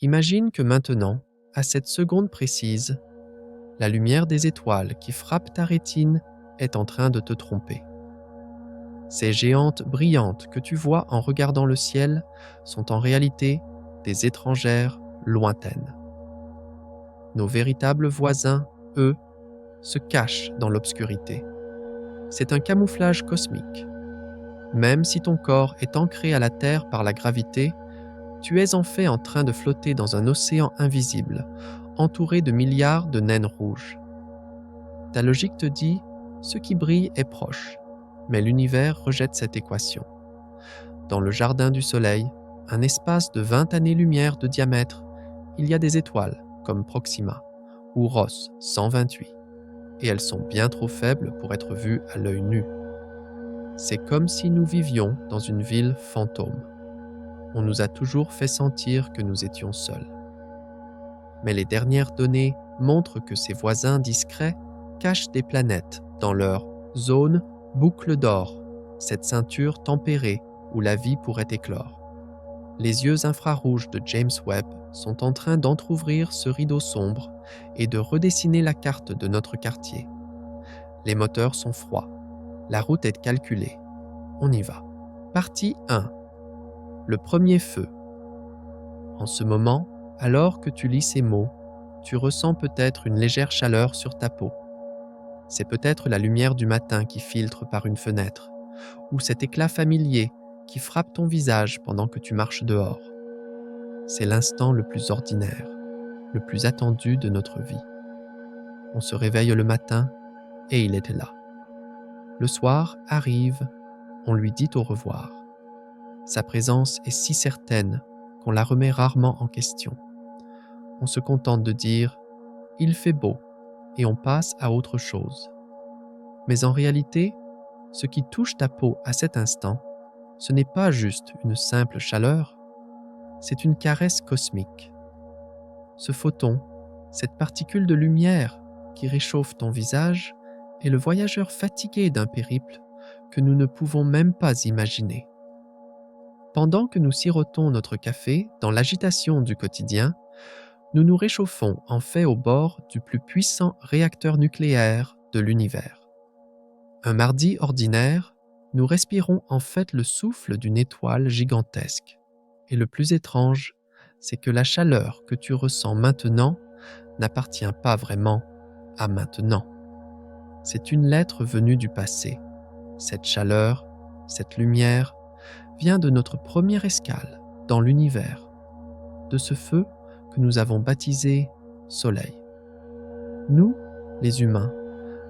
Imagine que maintenant, à cette seconde précise, la lumière des étoiles qui frappe ta rétine est en train de te tromper. Ces géantes brillantes que tu vois en regardant le ciel sont en réalité des étrangères lointaines. Nos véritables voisins, eux, se cachent dans l'obscurité. C'est un camouflage cosmique. Même si ton corps est ancré à la Terre par la gravité, tu es en fait en train de flotter dans un océan invisible, entouré de milliards de naines rouges. Ta logique te dit « ce qui brille est proche », mais l'univers rejette cette équation. Dans le jardin du Soleil, un espace de 20 années-lumière de diamètre, il y a des étoiles comme Proxima ou Ross 128, et elles sont bien trop faibles pour être vues à l'œil nu. C'est comme si nous vivions dans une ville fantôme. On nous a toujours fait sentir que nous étions seuls. Mais les dernières données montrent que ces voisins discrets cachent des planètes dans leur zone boucle d'or, cette ceinture tempérée où la vie pourrait éclore. Les yeux infrarouges de James Webb sont en train d'entrouvrir ce rideau sombre et de redessiner la carte de notre quartier. Les moteurs sont froids. La route est calculée. On y va. Partie 1. Le premier feu. En ce moment, alors que tu lis ces mots, tu ressens peut-être une légère chaleur sur ta peau. C'est peut-être la lumière du matin qui filtre par une fenêtre, ou cet éclat familier qui frappe ton visage pendant que tu marches dehors. C'est l'instant le plus ordinaire, le plus attendu de notre vie. On se réveille le matin et il était là. Le soir arrive, on lui dit au revoir. Sa présence est si certaine qu'on la remet rarement en question. On se contente de dire « il fait beau » et on passe à autre chose. Mais en réalité, ce qui touche ta peau à cet instant, ce n'est pas juste une simple chaleur, c'est une caresse cosmique. Ce photon, cette particule de lumière qui réchauffe ton visage, est le voyageur fatigué d'un périple que nous ne pouvons même pas imaginer. Pendant que nous sirotons notre café dans l'agitation du quotidien, nous nous réchauffons en fait au bord du plus puissant réacteur nucléaire de l'univers. Un mardi ordinaire, nous respirons en fait le souffle d'une étoile gigantesque. Et le plus étrange, c'est que la chaleur que tu ressens maintenant n'appartient pas vraiment à maintenant. C'est une lettre venue du passé. Cette chaleur, cette lumière, vient de notre première escale dans l'univers, de ce feu que nous avons baptisé Soleil. Nous, les humains,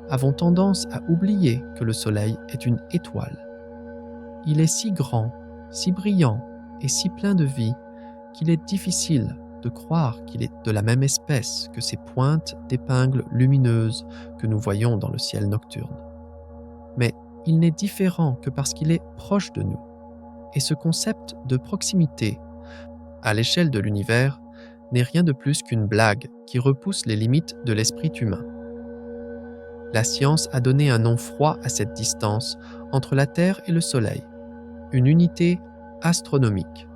avons tendance à oublier que le Soleil est une étoile. Il est si grand, si brillant et si plein de vie qu'il est difficile de croire qu'il est de la même espèce que ces pointes d'épingles lumineuses que nous voyons dans le ciel nocturne. Mais il n'est différent que parce qu'il est proche de nous. Et ce concept de proximité, à l'échelle de l'univers, n'est rien de plus qu'une blague qui repousse les limites de l'esprit humain. La science a donné un nom froid à cette distance entre la Terre et le Soleil, une unité astronomique.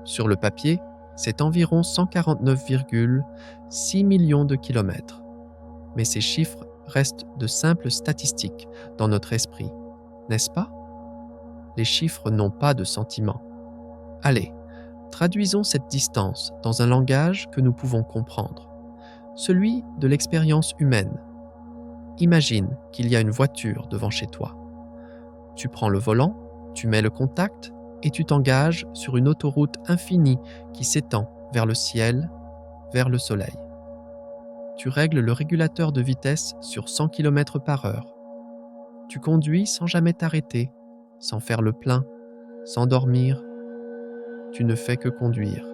Sur le papier, c'est environ 149,6 millions de kilomètres. Mais ces chiffres restent de simples statistiques dans notre esprit, n'est-ce pas? Les chiffres n'ont pas de sentiment. Allez, traduisons cette distance dans un langage que nous pouvons comprendre, celui de l'expérience humaine. Imagine qu'il y a une voiture devant chez toi. Tu prends le volant, tu mets le contact et tu t'engages sur une autoroute infinie qui s'étend vers le ciel, vers le soleil. Tu règles le régulateur de vitesse sur 100 km/h. Tu conduis sans jamais t'arrêter, sans faire le plein, sans dormir. Tu ne fais que conduire.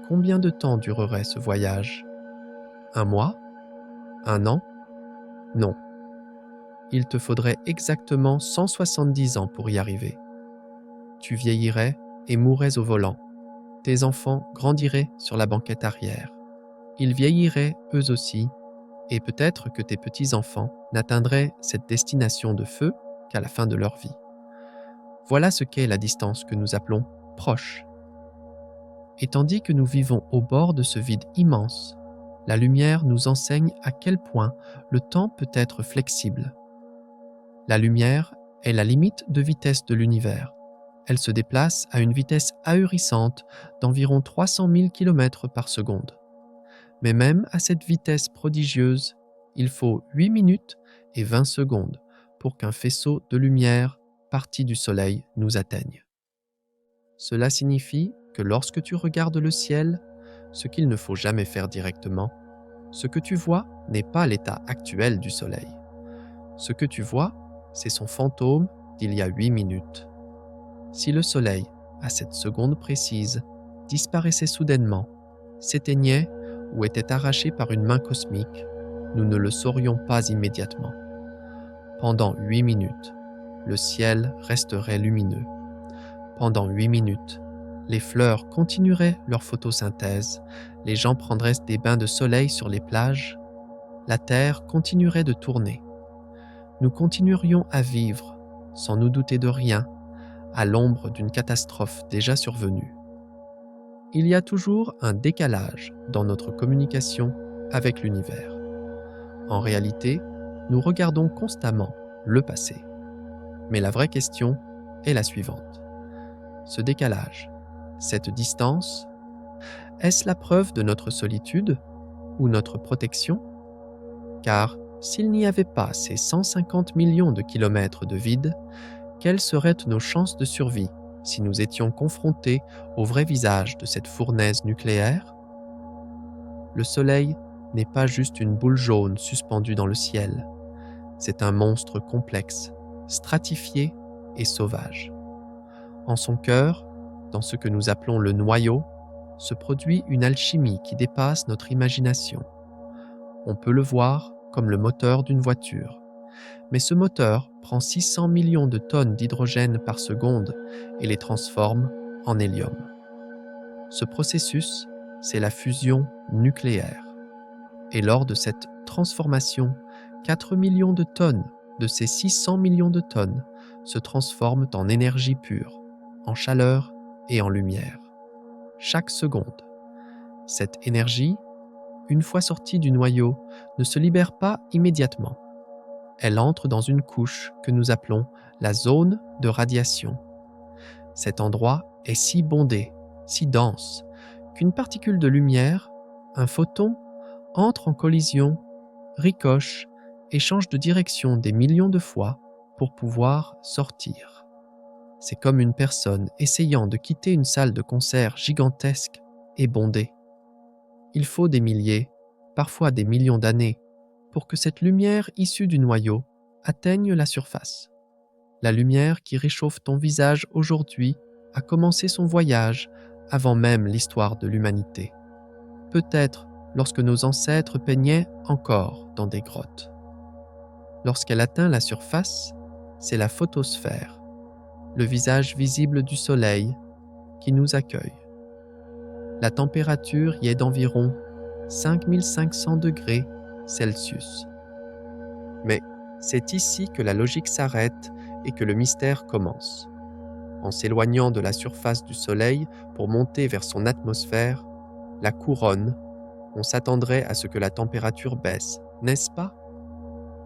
Combien de temps durerait ce voyage? 1 mois? 1 an? Non. Il te faudrait exactement 170 ans pour y arriver. Tu vieillirais et mourrais au volant. Tes enfants grandiraient sur la banquette arrière. Ils vieilliraient eux aussi, et peut-être que tes petits-enfants n'atteindraient cette destination de feu qu'à la fin de leur vie. Voilà ce qu'est la distance que nous appelons proche. Et tandis que nous vivons au bord de ce vide immense, la lumière nous enseigne à quel point le temps peut être flexible. La lumière est la limite de vitesse de l'univers. Elle se déplace à une vitesse ahurissante d'environ 300 000 km par seconde. Mais même à cette vitesse prodigieuse, il faut 8 minutes et 20 secondes pour qu'un faisceau de lumière parti du Soleil nous atteigne. Cela signifie que lorsque tu regardes le ciel, ce qu'il ne faut jamais faire directement, ce que tu vois n'est pas l'état actuel du Soleil. Ce que tu vois, c'est son fantôme d'il y a 8 minutes. Si le Soleil, à cette seconde précise, disparaissait soudainement, s'éteignait ou était arraché par une main cosmique, nous ne le saurions pas immédiatement. Pendant 8 minutes, le ciel resterait lumineux. Pendant 8 minutes, les fleurs continueraient leur photosynthèse, les gens prendraient des bains de soleil sur les plages, la Terre continuerait de tourner. Nous continuerions à vivre, sans nous douter de rien, à l'ombre d'une catastrophe déjà survenue. Il y a toujours un décalage dans notre communication avec l'univers. En réalité, nous regardons constamment le passé. Mais la vraie question est la suivante. Ce décalage, cette distance, est-ce la preuve de notre solitude ou notre protection? Car s'il n'y avait pas ces 150 millions de kilomètres de vide, quelles seraient nos chances de survie si nous étions confrontés au vrai visage de cette fournaise nucléaire? Le Soleil n'est pas juste une boule jaune suspendue dans le ciel. C'est un monstre complexe, stratifié et sauvage. En son cœur, dans ce que nous appelons le noyau, se produit une alchimie qui dépasse notre imagination. On peut le voir comme le moteur d'une voiture. Mais ce moteur prend 600 millions de tonnes d'hydrogène par seconde et les transforme en hélium. Ce processus, c'est la fusion nucléaire. Et lors de cette transformation, 4 millions de tonnes de ces 600 millions de tonnes se transforment en énergie pure, en chaleur et en lumière. Chaque seconde. Cette énergie, une fois sortie du noyau, ne se libère pas immédiatement. Elle entre dans une couche que nous appelons la zone de radiation. Cet endroit est si bondé, si dense, qu'une particule de lumière, un photon, entre en collision, ricoche et change de direction des millions de fois pour pouvoir sortir. C'est comme une personne essayant de quitter une salle de concert gigantesque et bondée. Il faut des milliers, parfois des millions d'années, pour que cette lumière issue du noyau atteigne la surface. La lumière qui réchauffe ton visage aujourd'hui a commencé son voyage avant même l'histoire de l'humanité. Peut-être lorsque nos ancêtres peignaient encore dans des grottes. Lorsqu'elle atteint la surface, c'est la photosphère, le visage visible du Soleil, qui nous accueille. La température y est d'environ 5500 degrés Celsius. Mais c'est ici que la logique s'arrête et que le mystère commence. En s'éloignant de la surface du Soleil pour monter vers son atmosphère, la couronne, on s'attendrait à ce que la température baisse, n'est-ce pas?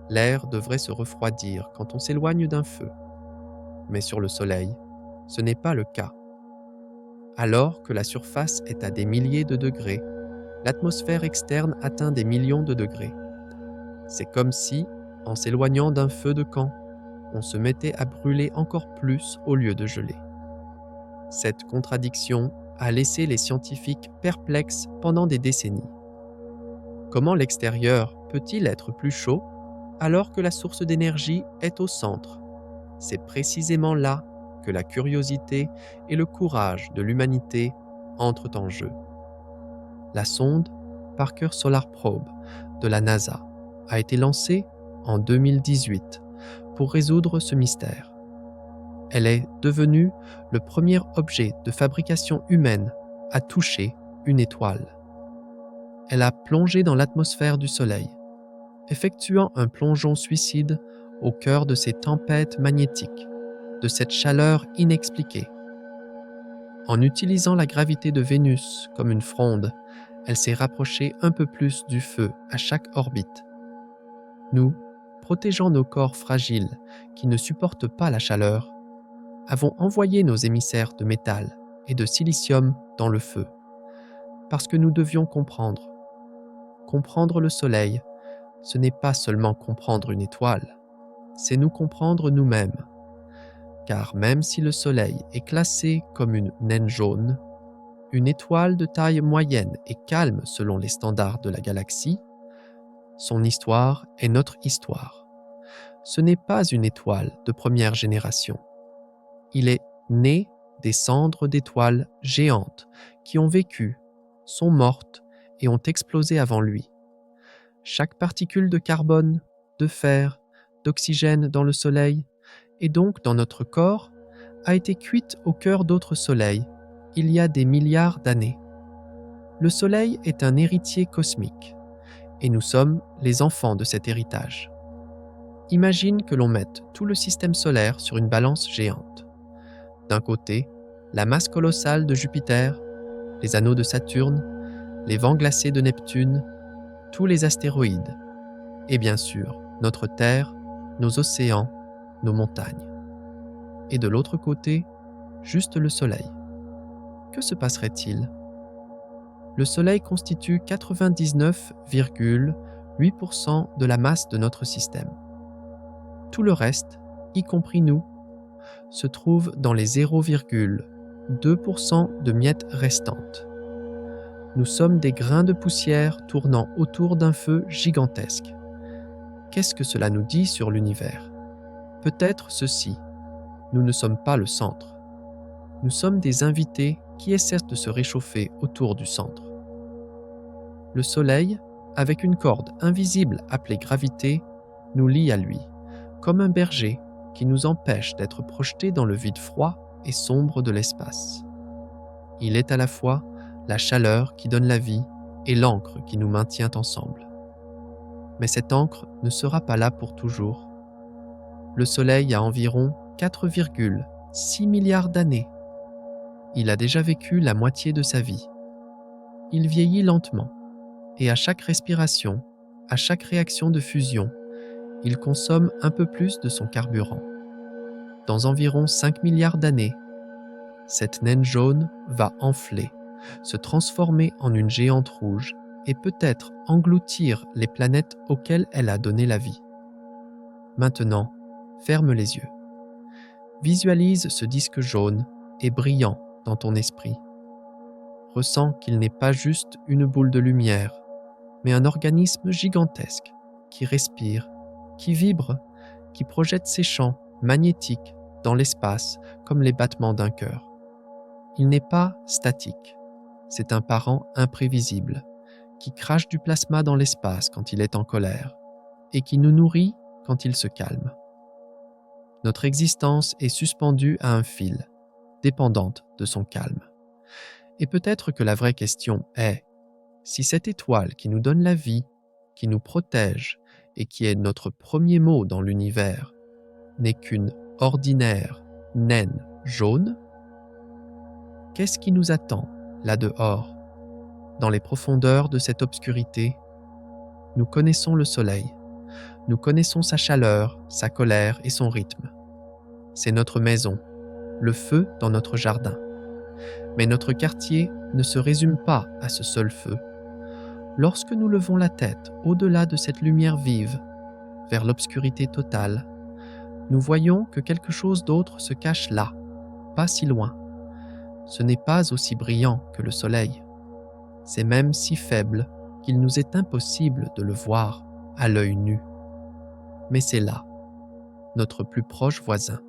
L'air devrait se refroidir quand on s'éloigne d'un feu. Mais sur le Soleil, ce n'est pas le cas. Alors que la surface est à des milliers de degrés, l'atmosphère externe atteint des millions de degrés. C'est comme si, en s'éloignant d'un feu de camp, on se mettait à brûler encore plus au lieu de geler. Cette contradiction a laissé les scientifiques perplexes pendant des décennies. Comment l'extérieur peut-il être plus chaud alors que la source d'énergie est au centre? C'est précisément là que la curiosité et le courage de l'humanité entrent en jeu. La sonde Parker Solar Probe de la NASA a été lancée en 2018 pour résoudre ce mystère. Elle est devenue le premier objet de fabrication humaine à toucher une étoile. Elle a plongé dans l'atmosphère du Soleil, effectuant un plongeon suicide au cœur de ces tempêtes magnétiques, de cette chaleur inexpliquée. En utilisant la gravité de Vénus comme une fronde, elle s'est rapprochée un peu plus du feu à chaque orbite. Nous, protégeant nos corps fragiles qui ne supportent pas la chaleur, avons envoyé nos émissaires de métal et de silicium dans le feu, parce que nous devions comprendre. Comprendre le Soleil, ce n'est pas seulement comprendre une étoile, c'est nous comprendre nous-mêmes. Car même si le Soleil est classé comme une naine jaune, une étoile de taille moyenne et calme selon les standards de la galaxie, son histoire est notre histoire. Ce n'est pas une étoile de première génération. Il est né des cendres d'étoiles géantes qui ont vécu, sont mortes et ont explosé avant lui. Chaque particule de carbone, de fer, d'oxygène dans le Soleil, et donc dans notre corps, a été cuite au cœur d'autres soleils, il y a des milliards d'années. Le Soleil est un héritier cosmique, et nous sommes les enfants de cet héritage. Imagine que l'on mette tout le système solaire sur une balance géante. D'un côté, la masse colossale de Jupiter, les anneaux de Saturne, les vents glacés de Neptune, tous les astéroïdes, et bien sûr, notre Terre, nos océans, nos montagnes. Et de l'autre côté, juste le Soleil. Que se passerait-il ? Le Soleil constitue 99,8% de la masse de notre système. Tout le reste, y compris nous, se trouve dans les 0,2% de miettes restantes. Nous sommes des grains de poussière tournant autour d'un feu gigantesque. Qu'est-ce que cela nous dit sur l'univers ? Peut-être ceci. Nous ne sommes pas le centre. Nous sommes des invités qui essaient de se réchauffer autour du centre. Le Soleil, avec une corde invisible appelée gravité, nous lie à lui, comme un berger qui nous empêche d'être projetés dans le vide froid et sombre de l'espace. Il est à la fois la chaleur qui donne la vie et l'encre qui nous maintient ensemble. Mais cette encre ne sera pas là pour toujours. Le Soleil a environ 4,6 milliards d'années. Il a déjà vécu la moitié de sa vie. Il vieillit lentement, et à chaque respiration, à chaque réaction de fusion, il consomme un peu plus de son carburant. Dans environ 5 milliards d'années, cette naine jaune va enfler, se transformer en une géante rouge et peut-être engloutir les planètes auxquelles elle a donné la vie. Maintenant, ferme les yeux. Visualise ce disque jaune et brillant dans ton esprit. Ressens qu'il n'est pas juste une boule de lumière, mais un organisme gigantesque qui respire, qui vibre, qui projette ses champs magnétiques dans l'espace comme les battements d'un cœur. Il n'est pas statique, c'est un parent imprévisible qui crache du plasma dans l'espace quand il est en colère et qui nous nourrit quand il se calme. Notre existence est suspendue à un fil, dépendante de son calme. Et peut-être que la vraie question est, si cette étoile qui nous donne la vie, qui nous protège et qui est notre premier mot dans l'univers, n'est qu'une ordinaire naine jaune, qu'est-ce qui nous attend là-dehors, dans les profondeurs de cette obscurité? Nous connaissons le Soleil, nous connaissons sa chaleur, sa colère et son rythme. C'est notre maison, le feu dans notre jardin. Mais notre quartier ne se résume pas à ce seul feu. Lorsque nous levons la tête au-delà de cette lumière vive, vers l'obscurité totale, nous voyons que quelque chose d'autre se cache là, pas si loin. Ce n'est pas aussi brillant que le Soleil. C'est même si faible qu'il nous est impossible de le voir à l'œil nu. Mais c'est là, notre plus proche voisin.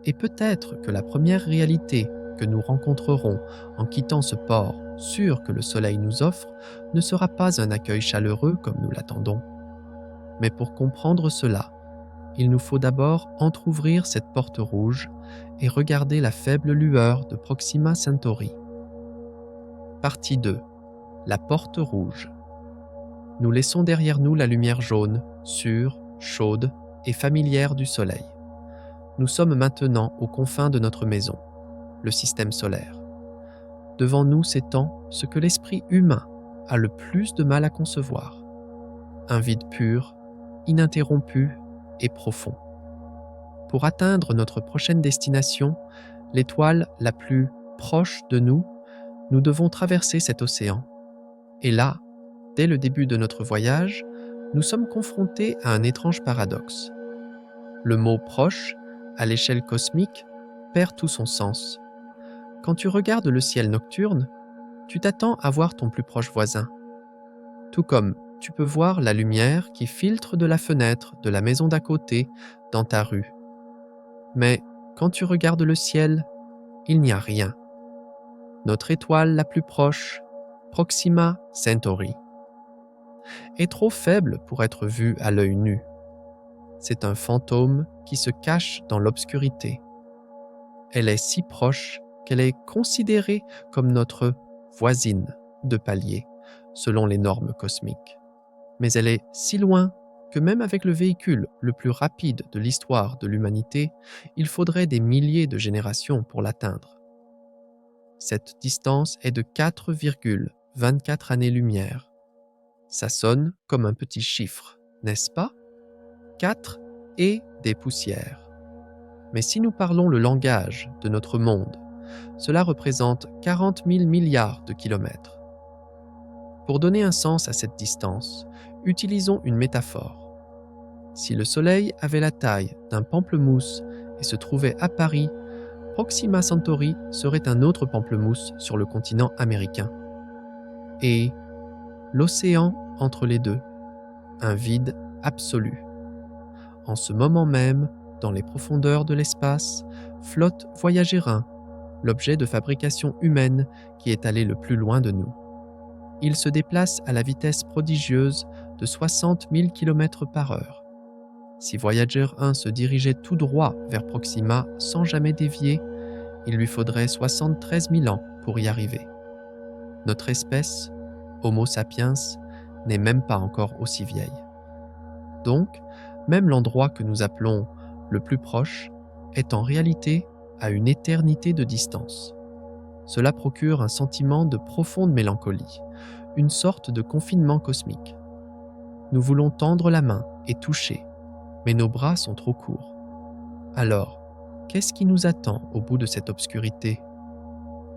Et peut-être que la première réalité que nous rencontrerons en quittant ce port sûr que le Soleil nous offre ne sera pas un accueil chaleureux comme nous l'attendons. Mais pour comprendre cela, il nous faut d'abord entr'ouvrir cette porte rouge et regarder la faible lueur de Proxima Centauri. Partie 2. La porte rouge. Nous laissons derrière nous la lumière jaune, sûre, chaude et familière du Soleil. Nous sommes maintenant aux confins de notre maison, le système solaire. Devant nous s'étend ce que l'esprit humain a le plus de mal à concevoir. Un vide pur, ininterrompu et profond. Pour atteindre notre prochaine destination, l'étoile la plus proche de nous, nous devons traverser cet océan. Et là, dès le début de notre voyage, nous sommes confrontés à un étrange paradoxe. Le mot « proche » à l'échelle cosmique perd tout son sens. Quand tu regardes le ciel nocturne, tu t'attends à voir ton plus proche voisin. Tout comme tu peux voir la lumière qui filtre de la fenêtre de la maison d'à côté dans ta rue. Mais quand tu regardes le ciel, il n'y a rien. Notre étoile la plus proche, Proxima Centauri, est trop faible pour être vue à l'œil nu. C'est un fantôme qui se cache dans l'obscurité. Elle est si proche qu'elle est considérée comme notre voisine de palier, selon les normes cosmiques. Mais elle est si loin que même avec le véhicule le plus rapide de l'histoire de l'humanité, il faudrait des milliers de générations pour l'atteindre. Cette distance est de 4,24 années-lumière. Ça sonne comme un petit chiffre, n'est-ce pas? 4 et des poussières. Mais si nous parlons le langage de notre monde, cela représente 40 000 milliards de kilomètres. Pour donner un sens à cette distance, utilisons une métaphore. Si le Soleil avait la taille d'un pamplemousse et se trouvait à Paris, Proxima Centauri serait un autre pamplemousse sur le continent américain. Et l'océan entre les deux, un vide absolu. En ce moment même, dans les profondeurs de l'espace, flotte Voyager 1, l'objet de fabrication humaine qui est allé le plus loin de nous. Il se déplace à la vitesse prodigieuse de 60 000 km/h. Si Voyager 1 se dirigeait tout droit vers Proxima sans jamais dévier, il lui faudrait 73 000 ans pour y arriver. Notre espèce, Homo sapiens, n'est même pas encore aussi vieille. Donc, même l'endroit que nous appelons le plus proche est en réalité à une éternité de distance. Cela procure un sentiment de profonde mélancolie, une sorte de confinement cosmique. Nous voulons tendre la main et toucher, mais nos bras sont trop courts. Alors, qu'est-ce qui nous attend au bout de cette obscurité?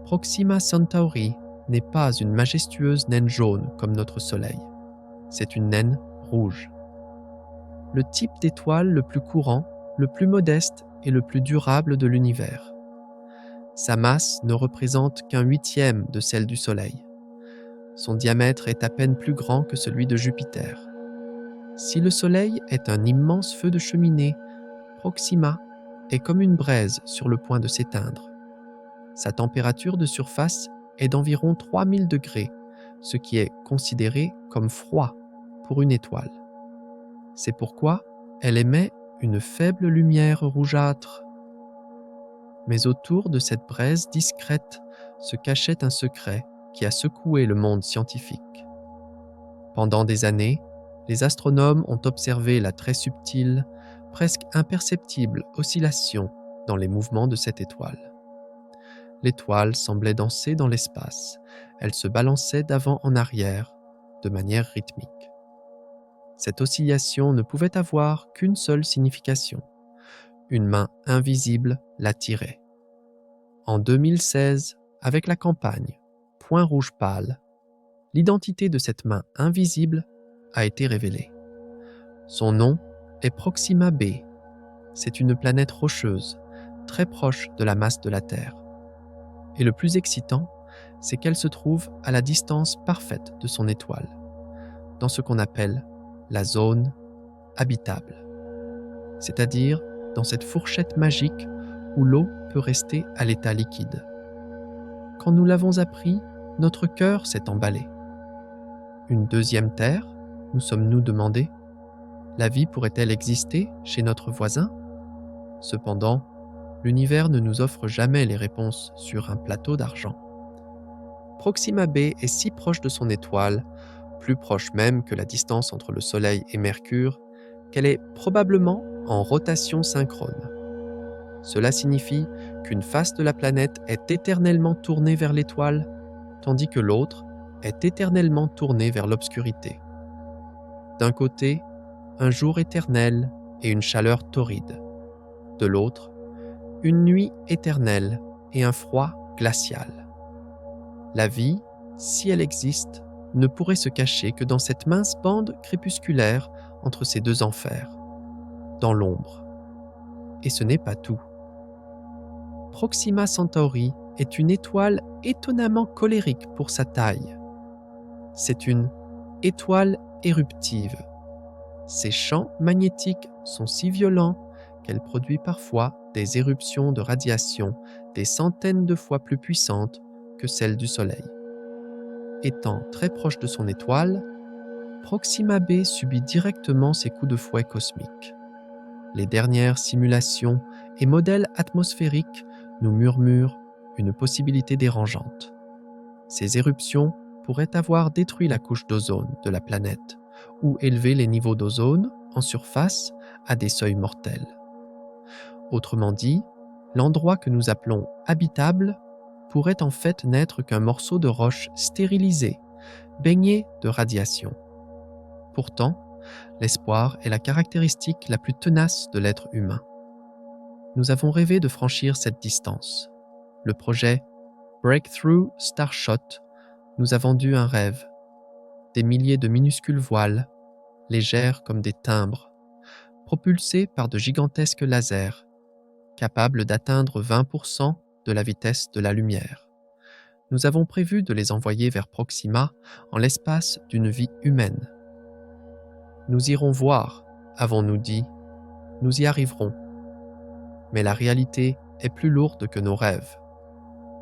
Proxima Centauri n'est pas une majestueuse naine jaune comme notre Soleil. C'est une naine rouge. Le type d'étoile le plus courant, le plus modeste et le plus durable de l'univers. Sa masse ne représente qu'un huitième de celle du Soleil. Son diamètre est à peine plus grand que celui de Jupiter. Si le Soleil est un immense feu de cheminée, Proxima est comme une braise sur le point de s'éteindre. Sa température de surface est d'environ 3000 degrés, ce qui est considéré comme froid pour une étoile. C'est pourquoi elle émet une faible lumière rougeâtre. Mais autour de cette braise discrète se cachait un secret qui a secoué le monde scientifique. Pendant des années, les astronomes ont observé la très subtile, presque imperceptible oscillation dans les mouvements de cette étoile. L'étoile semblait danser dans l'espace, elle se balançait d'avant en arrière, de manière rythmique. Cette oscillation ne pouvait avoir qu'une seule signification. Une main invisible la tirait. En 2016, avec la campagne Point rouge pâle, l'identité de cette main invisible a été révélée. Son nom est Proxima b. C'est une planète rocheuse, très proche de la masse de la Terre. Et le plus excitant, c'est qu'elle se trouve à la distance parfaite de son étoile, dans ce qu'on appelle la zone habitable, c'est-à-dire dans cette fourchette magique où l'eau peut rester à l'état liquide. Quand nous l'avons appris, notre cœur s'est emballé. Une deuxième Terre, nous sommes-nous demandé? La vie pourrait-elle exister chez notre voisin? Cependant, l'univers ne nous offre jamais les réponses sur un plateau d'argent. Proxima b est si proche de son étoile, plus proche même que la distance entre le Soleil et Mercure, qu'elle est probablement en rotation synchrone. Cela signifie qu'une face de la planète est éternellement tournée vers l'étoile, tandis que l'autre est éternellement tournée vers l'obscurité. D'un côté, un jour éternel et une chaleur torride. De l'autre, une nuit éternelle et un froid glacial. La vie, si elle existe, ne pourrait se cacher que dans cette mince bande crépusculaire entre ces deux enfers, dans l'ombre. Et ce n'est pas tout. Proxima Centauri est une étoile étonnamment colérique pour sa taille. C'est une étoile éruptive. Ses champs magnétiques sont si violents qu'elle produit parfois des éruptions de radiation des centaines de fois plus puissantes que celles du Soleil. Étant très proche de son étoile, Proxima b subit directement ses coups de fouet cosmiques. Les dernières simulations et modèles atmosphériques nous murmurent une possibilité dérangeante. Ces éruptions pourraient avoir détruit la couche d'ozone de la planète ou élevé les niveaux d'ozone en surface à des seuils mortels. Autrement dit, l'endroit que nous appelons habitable pourrait en fait n'être qu'un morceau de roche stérilisé, baigné de radiation. Pourtant, l'espoir est la caractéristique la plus tenace de l'être humain. Nous avons rêvé de franchir cette distance. Le projet Breakthrough Starshot nous a vendu un rêve. Des milliers de minuscules voiles, légères comme des timbres, propulsées par de gigantesques lasers, capables d'atteindre 20% de la vitesse de la lumière. Nous avons prévu de les envoyer vers Proxima en l'espace d'une vie humaine. Nous irons voir, avons-nous dit, nous y arriverons. Mais la réalité est plus lourde que nos rêves.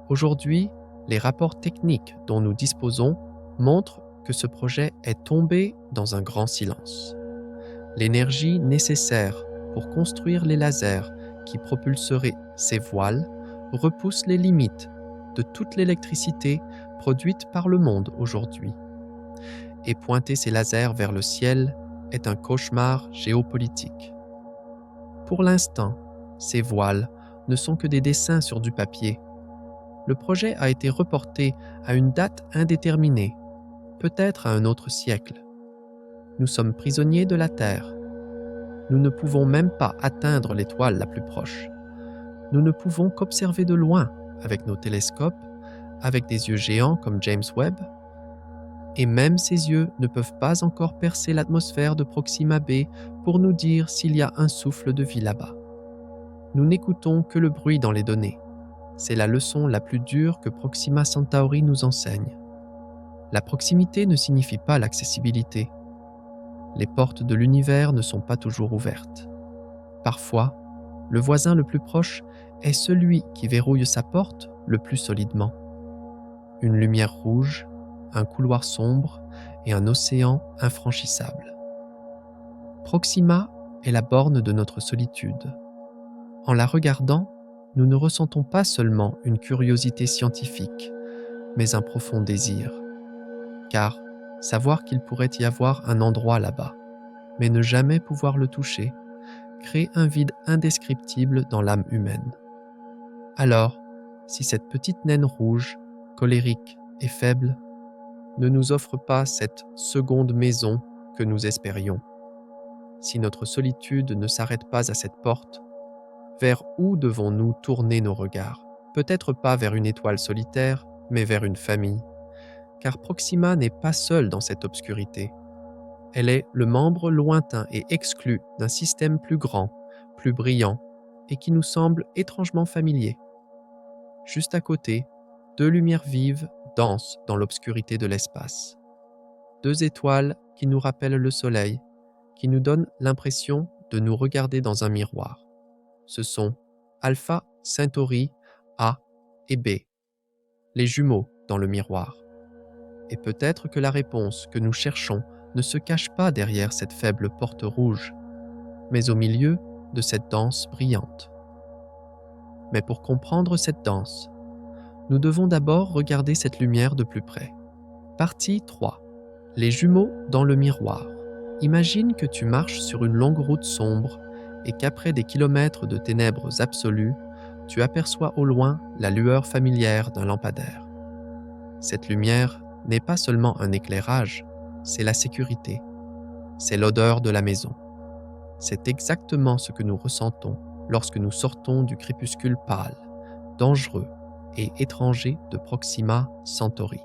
Aujourd'hui, les rapports techniques dont nous disposons montrent que ce projet est tombé dans un grand silence. L'énergie nécessaire pour construire les lasers qui propulseraient ces voiles repousse les limites de toute l'électricité produite par le monde aujourd'hui. Et pointer ces lasers vers le ciel est un cauchemar géopolitique. Pour l'instant, ces voiles ne sont que des dessins sur du papier. Le projet a été reporté à une date indéterminée, peut-être à un autre siècle. Nous sommes prisonniers de la Terre. Nous ne pouvons même pas atteindre l'étoile la plus proche. Nous ne pouvons qu'observer de loin avec nos télescopes, avec des yeux géants comme James Webb, et même ces yeux ne peuvent pas encore percer l'atmosphère de Proxima b pour nous dire s'il y a un souffle de vie là-bas. Nous n'écoutons que le bruit dans les données. C'est la leçon la plus dure que Proxima Centauri nous enseigne. La proximité ne signifie pas l'accessibilité. Les portes de l'univers ne sont pas toujours ouvertes. Parfois, le voisin le plus proche est celui qui verrouille sa porte le plus solidement. Une lumière rouge, un couloir sombre et un océan infranchissable. Proxima est la borne de notre solitude. En la regardant, nous ne ressentons pas seulement une curiosité scientifique, mais un profond désir. Car savoir qu'il pourrait y avoir un endroit là-bas, mais ne jamais pouvoir le toucher, crée un vide indescriptible dans l'âme humaine. Alors, si cette petite naine rouge, colérique et faible, ne nous offre pas cette seconde maison que nous espérions, si notre solitude ne s'arrête pas à cette porte, vers où devons-nous tourner nos regards? Peut-être pas vers une étoile solitaire, mais vers une famille. Car Proxima n'est pas seule dans cette obscurité. Elle est le membre lointain et exclu d'un système plus grand, plus brillant, et qui nous semble étrangement familier. Juste à côté, deux lumières vives dansent dans l'obscurité de l'espace. Deux étoiles qui nous rappellent le soleil, qui nous donnent l'impression de nous regarder dans un miroir. Ce sont Alpha Centauri A et B, les jumeaux dans le miroir. Et peut-être que la réponse que nous cherchons ne se cache pas derrière cette faible porte rouge, mais au milieu de cette danse brillante. Mais pour comprendre cette danse, nous devons d'abord regarder cette lumière de plus près. Partie 3. Les jumeaux dans le miroir. Imagine que tu marches sur une longue route sombre et qu'après des kilomètres de ténèbres absolues, tu aperçois au loin la lueur familière d'un lampadaire. Cette lumière n'est pas seulement un éclairage, c'est la sécurité, c'est l'odeur de la maison. C'est exactement ce que nous ressentons lorsque nous sortons du crépuscule pâle, dangereux et étranger de Proxima Centauri.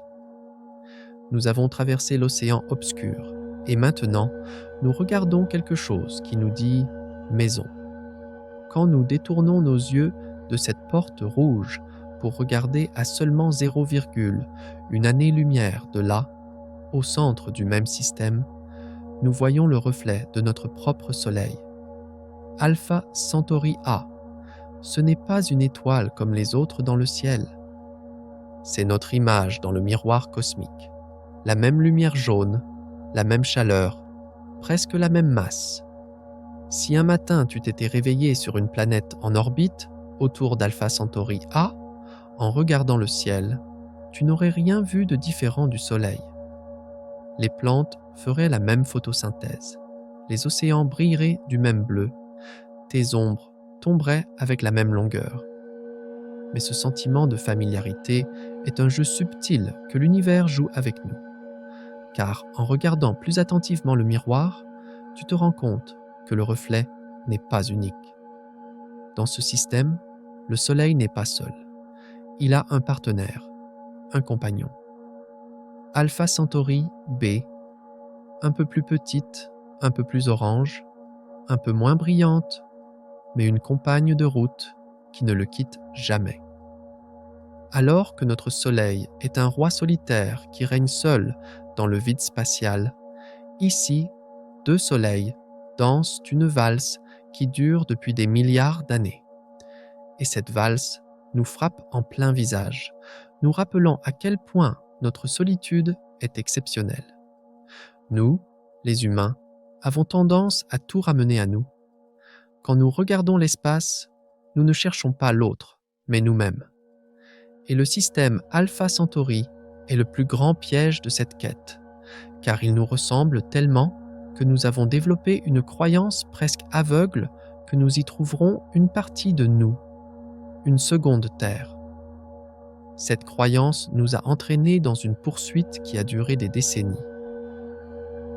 Nous avons traversé l'océan obscur et maintenant, nous regardons quelque chose qui nous dit « maison ». Quand nous détournons nos yeux de cette porte rouge pour regarder à seulement 0, une année-lumière de là, au centre du même système, nous voyons le reflet de notre propre Soleil. Alpha Centauri A, ce n'est pas une étoile comme les autres dans le ciel. C'est notre image dans le miroir cosmique. La même lumière jaune, la même chaleur, presque la même masse. Si un matin tu t'étais réveillé sur une planète en orbite autour d'Alpha Centauri A, en regardant le ciel, tu n'aurais rien vu de différent du Soleil. Les plantes feraient la même photosynthèse, les océans brilleraient du même bleu, tes ombres tomberaient avec la même longueur. Mais ce sentiment de familiarité est un jeu subtil que l'univers joue avec nous. Car en regardant plus attentivement le miroir, tu te rends compte que le reflet n'est pas unique. Dans ce système, le Soleil n'est pas seul. Il a un partenaire, un compagnon. Alpha Centauri B, un peu plus petite, un peu plus orange, un peu moins brillante, mais une compagne de route qui ne le quitte jamais. Alors que notre Soleil est un roi solitaire qui règne seul dans le vide spatial, ici, 2 soleils dansent une valse qui dure depuis des milliards d'années. Et cette valse nous frappe en plein visage, nous rappelant à quel point notre solitude est exceptionnelle. Nous, les humains, avons tendance à tout ramener à nous. Quand nous regardons l'espace, nous ne cherchons pas l'autre, mais nous-mêmes. Et le système Alpha Centauri est le plus grand piège de cette quête, car il nous ressemble tellement que nous avons développé une croyance presque aveugle que nous y trouverons une partie de nous, une seconde Terre. Cette croyance nous a entraînés dans une poursuite qui a duré des décennies.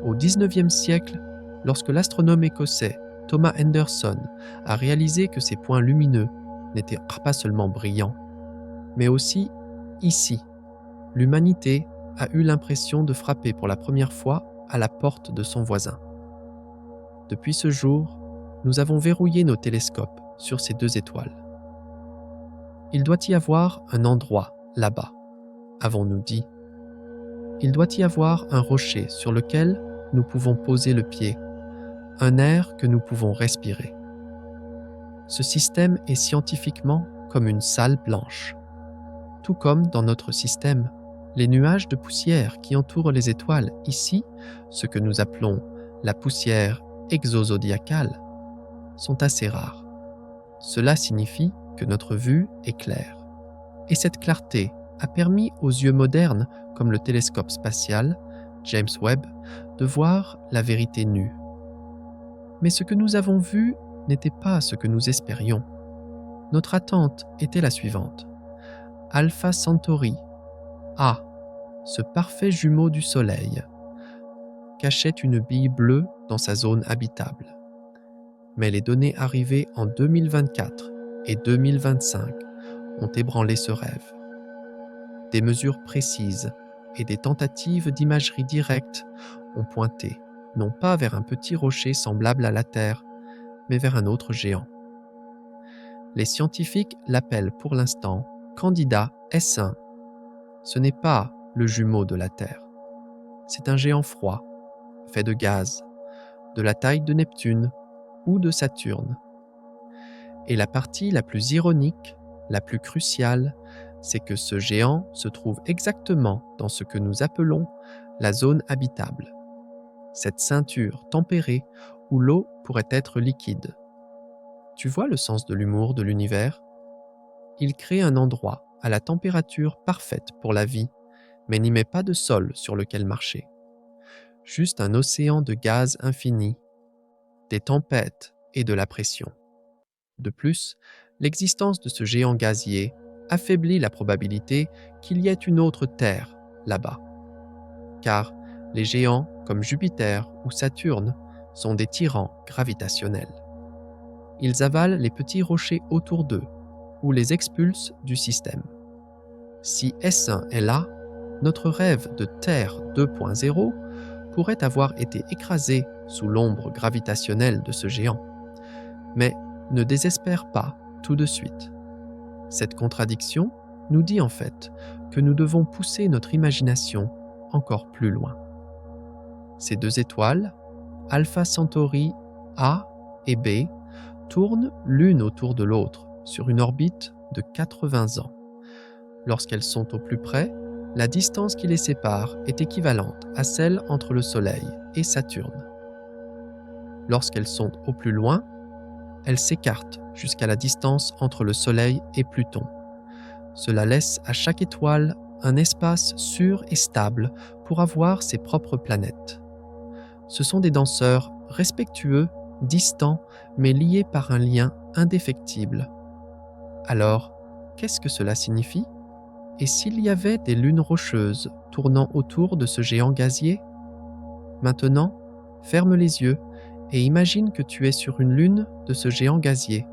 Au XIXe siècle, lorsque l'astronome écossais Thomas Henderson a réalisé que ces points lumineux n'étaient pas seulement brillants, mais aussi ici, l'humanité a eu l'impression de frapper pour la première fois à la porte de son voisin. Depuis ce jour, nous avons verrouillé nos télescopes sur ces 2 étoiles. Il doit y avoir un endroit là-bas, avons-nous dit. Il doit y avoir un rocher sur lequel nous pouvons poser le pied, un air que nous pouvons respirer. Ce système est scientifiquement comme une salle blanche. Tout comme dans notre système, les nuages de poussière qui entourent les étoiles ici, ce que nous appelons la poussière exozodiacale, sont assez rares. Cela signifie que notre vue est claire. Et cette clarté a permis aux yeux modernes, comme le télescope spatial, James Webb, de voir la vérité nue. Mais ce que nous avons vu n'était pas ce que nous espérions. Notre attente était la suivante. Alpha Centauri A, ce parfait jumeau du Soleil, cachait une bille bleue dans sa zone habitable. Mais les données arrivées en 2024 et 2025 ont ébranlé ce rêve. Des mesures précises et des tentatives d'imagerie directe ont pointé, non pas vers un petit rocher semblable à la Terre, mais vers un autre géant. Les scientifiques l'appellent pour l'instant Candida S1. Ce n'est pas le jumeau de la Terre. C'est un géant froid, fait de gaz, de la taille de Neptune ou de Saturne. Et la partie la plus ironique, la plus cruciale, c'est que ce géant se trouve exactement dans ce que nous appelons la zone habitable, cette ceinture tempérée où l'eau pourrait être liquide. Tu vois le sens de l'humour de l'univers? Il crée un endroit à la température parfaite pour la vie, mais n'y met pas de sol sur lequel marcher. Juste un océan de gaz infini, des tempêtes et de la pression. De plus, l'existence de ce géant gazier affaiblit la probabilité qu'il y ait une autre Terre là-bas. Car les géants, comme Jupiter ou Saturne, sont des tyrans gravitationnels. Ils avalent les petits rochers autour d'eux ou les expulsent du système. Si S1 est là, notre rêve de Terre 2.0 pourrait avoir été écrasé sous l'ombre gravitationnelle de ce géant. Mais ne désespère pas tout de suite. Cette contradiction nous dit en fait que nous devons pousser notre imagination encore plus loin. Ces deux étoiles, Alpha Centauri A et B, tournent l'une autour de l'autre sur une orbite de 80 ans. Lorsqu'elles sont au plus près, la distance qui les sépare est équivalente à celle entre le Soleil et Saturne. Lorsqu'elles sont au plus loin, elles s'écartent jusqu'à la distance entre le Soleil et Pluton. Cela laisse à chaque étoile un espace sûr et stable pour avoir ses propres planètes. Ce sont des danseurs respectueux, distants, mais liés par un lien indéfectible. Alors, qu'est-ce que cela signifie ? Et s'il y avait des lunes rocheuses tournant autour de ce géant gazier ? Maintenant, ferme les yeux et imagine que tu es sur une lune de ce géant gazier.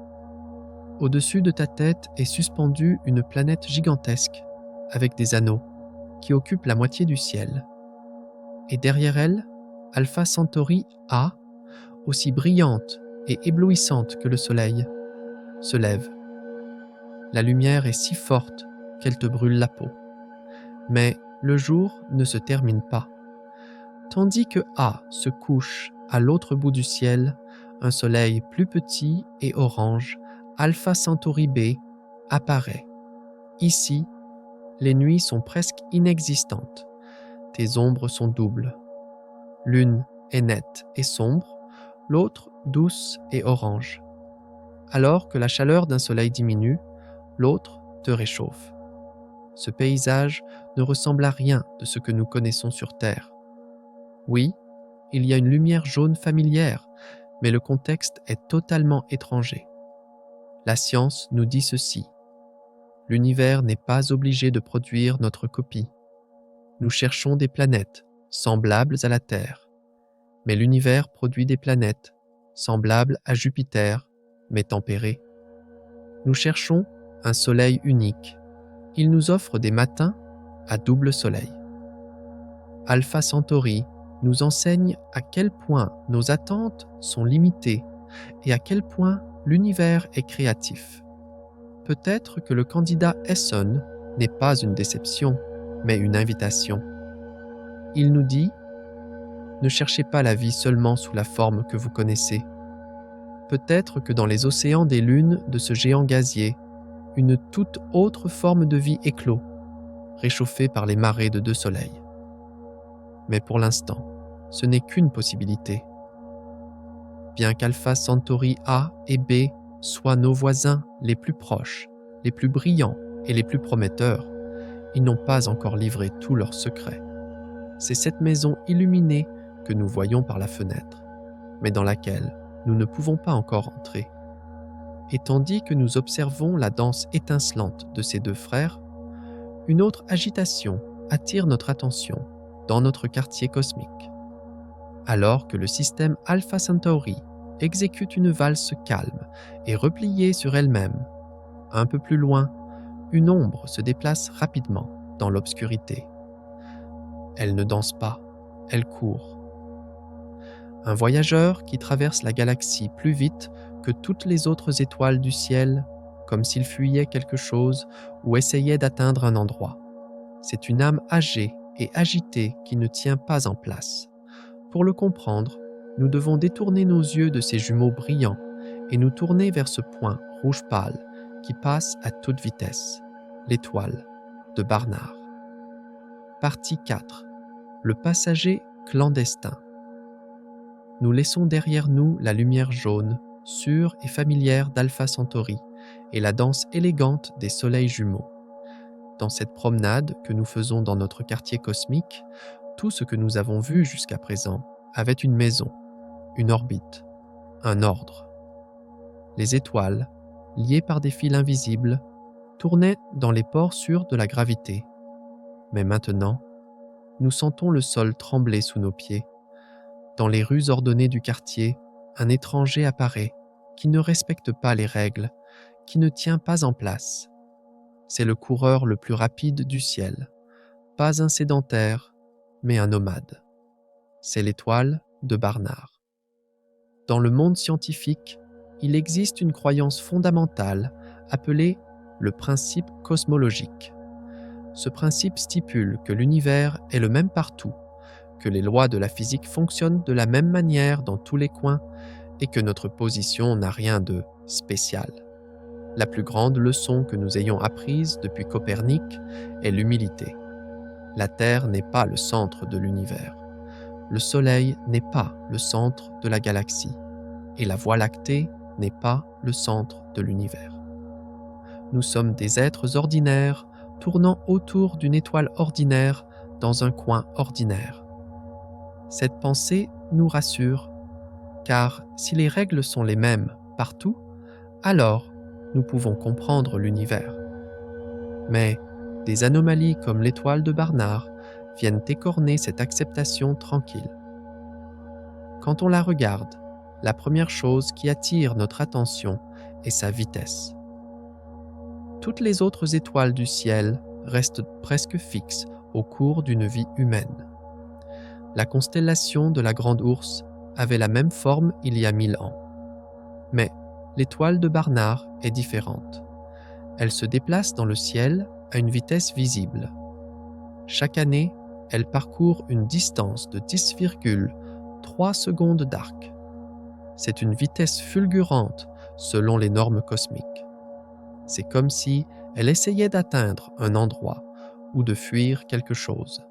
Au-dessus de ta tête est suspendue une planète gigantesque avec des anneaux qui occupe la moitié du ciel. Et derrière elle, Alpha Centauri A, aussi brillante et éblouissante que le Soleil, se lève. La lumière est si forte qu'elle te brûle la peau. Mais le jour ne se termine pas. Tandis que A se couche à l'autre bout du ciel, un soleil plus petit et orange, Alpha Centauri B, apparaît. Ici, les nuits sont presque inexistantes. Tes ombres sont doubles. L'une est nette et sombre, l'autre douce et orange. Alors que la chaleur d'un soleil diminue, l'autre te réchauffe. Ce paysage ne ressemble à rien de ce que nous connaissons sur Terre. Oui, il y a une lumière jaune familière, mais le contexte est totalement étranger. La science nous dit ceci. L'univers n'est pas obligé de produire notre copie. Nous cherchons des planètes semblables à la Terre, mais l'univers produit des planètes semblables à Jupiter, mais tempérées. Nous cherchons un soleil unique. Il nous offre des matins à double soleil. Alpha Centauri nous enseigne à quel point nos attentes sont limitées et à quel point l'univers est créatif. Peut-être que le candidat Esson n'est pas une déception, mais une invitation. Il nous dit « Ne cherchez pas la vie seulement sous la forme que vous connaissez. Peut-être que dans les océans des lunes de ce géant gazier, une toute autre forme de vie éclot, réchauffée par les marées de deux soleils. Mais pour l'instant, ce n'est qu'une possibilité. Bien qu'Alpha Centauri A et B soient nos voisins les plus proches, les plus brillants et les plus prometteurs, ils n'ont pas encore livré tous leurs secrets. C'est cette maison illuminée que nous voyons par la fenêtre, mais dans laquelle nous ne pouvons pas encore entrer. Et tandis que nous observons la danse étincelante de ces deux frères, une autre agitation attire notre attention dans notre quartier cosmique. Alors que le système Alpha Centauri exécute une valse calme et repliée sur elle-même, un peu plus loin, une ombre se déplace rapidement dans l'obscurité. Elle ne danse pas, elle court. Un voyageur qui traverse la galaxie plus vite que toutes les autres étoiles du ciel, comme s'il fuyait quelque chose ou essayait d'atteindre un endroit. C'est une âme âgée et agitée qui ne tient pas en place. Pour le comprendre, nous devons détourner nos yeux de ces jumeaux brillants et nous tourner vers ce point rouge pâle qui passe à toute vitesse, l'étoile de Barnard. Partie 4. Le passager clandestin. Nous laissons derrière nous la lumière jaune, sûre et familière d'Alpha Centauri et la danse élégante des soleils jumeaux. Dans cette promenade que nous faisons dans notre quartier cosmique, tout ce que nous avons vu jusqu'à présent avait une maison, une orbite, un ordre. Les étoiles, liées par des fils invisibles, tournaient dans les pores sûrs de la gravité. Mais maintenant, nous sentons le sol trembler sous nos pieds. Dans les rues ordonnées du quartier, un étranger apparaît qui ne respecte pas les règles, qui ne tient pas en place. C'est le coureur le plus rapide du ciel, pas un sédentaire, mais un nomade. C'est l'étoile de Barnard. Dans le monde scientifique, il existe une croyance fondamentale appelée le principe cosmologique. Ce principe stipule que l'univers est le même partout, que les lois de la physique fonctionnent de la même manière dans tous les coins et que notre position n'a rien de spécial. La plus grande leçon que nous ayons apprise depuis Copernic est l'humilité. La Terre n'est pas le centre de l'univers. Le Soleil n'est pas le centre de la galaxie. Et la Voie lactée n'est pas le centre de l'univers. Nous sommes des êtres ordinaires tournant autour d'une étoile ordinaire dans un coin ordinaire. Cette pensée nous rassure, car si les règles sont les mêmes partout, alors nous pouvons comprendre l'univers. Mais des anomalies comme l'étoile de Barnard viennent écorner cette acceptation tranquille. Quand on la regarde, la première chose qui attire notre attention est sa vitesse. Toutes les autres étoiles du ciel restent presque fixes au cours d'une vie humaine. La constellation de la Grande Ourse avait la même forme il y a 1000 ans. Mais l'étoile de Barnard est différente. Elle se déplace dans le ciel à une vitesse visible. Chaque année, elle parcourt une distance de 10,3 secondes d'arc. C'est une vitesse fulgurante selon les normes cosmiques. C'est comme si elle essayait d'atteindre un endroit ou de fuir quelque chose.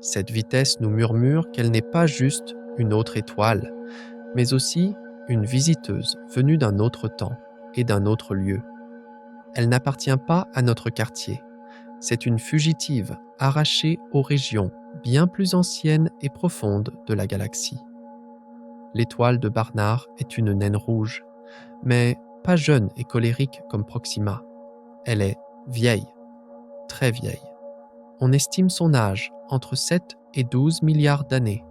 Cette vitesse nous murmure qu'elle n'est pas juste une autre étoile, mais aussi une visiteuse venue d'un autre temps et d'un autre lieu. Elle n'appartient pas à notre quartier. C'est une fugitive arrachée aux régions bien plus anciennes et profondes de la galaxie. L'étoile de Barnard est une naine rouge, mais pas jeune et colérique comme Proxima. Elle est vieille, très vieille. On estime son âge entre 7 et 12 milliards d'années.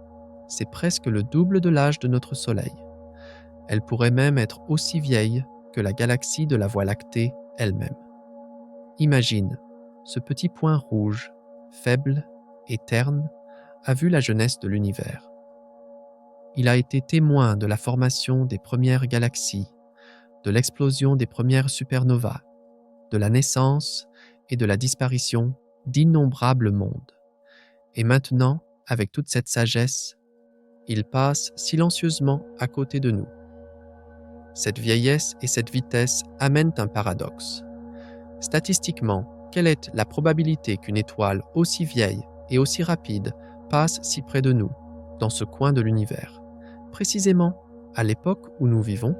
C'est presque le double de l'âge de notre Soleil. Elle pourrait même être aussi vieille que la galaxie de la Voie lactée elle-même. Imagine, ce petit point rouge, faible et terne, a vu la jeunesse de l'univers. Il a été témoin de la formation des premières galaxies, de l'explosion des premières supernovas, de la naissance et de la disparition d'innombrables mondes. Et maintenant, avec toute cette sagesse, il passe silencieusement à côté de nous. Cette vieillesse et cette vitesse amènent un paradoxe. Statistiquement, quelle est la probabilité qu'une étoile aussi vieille et aussi rapide passe si près de nous, dans ce coin de l'univers, précisément à l'époque où nous vivons?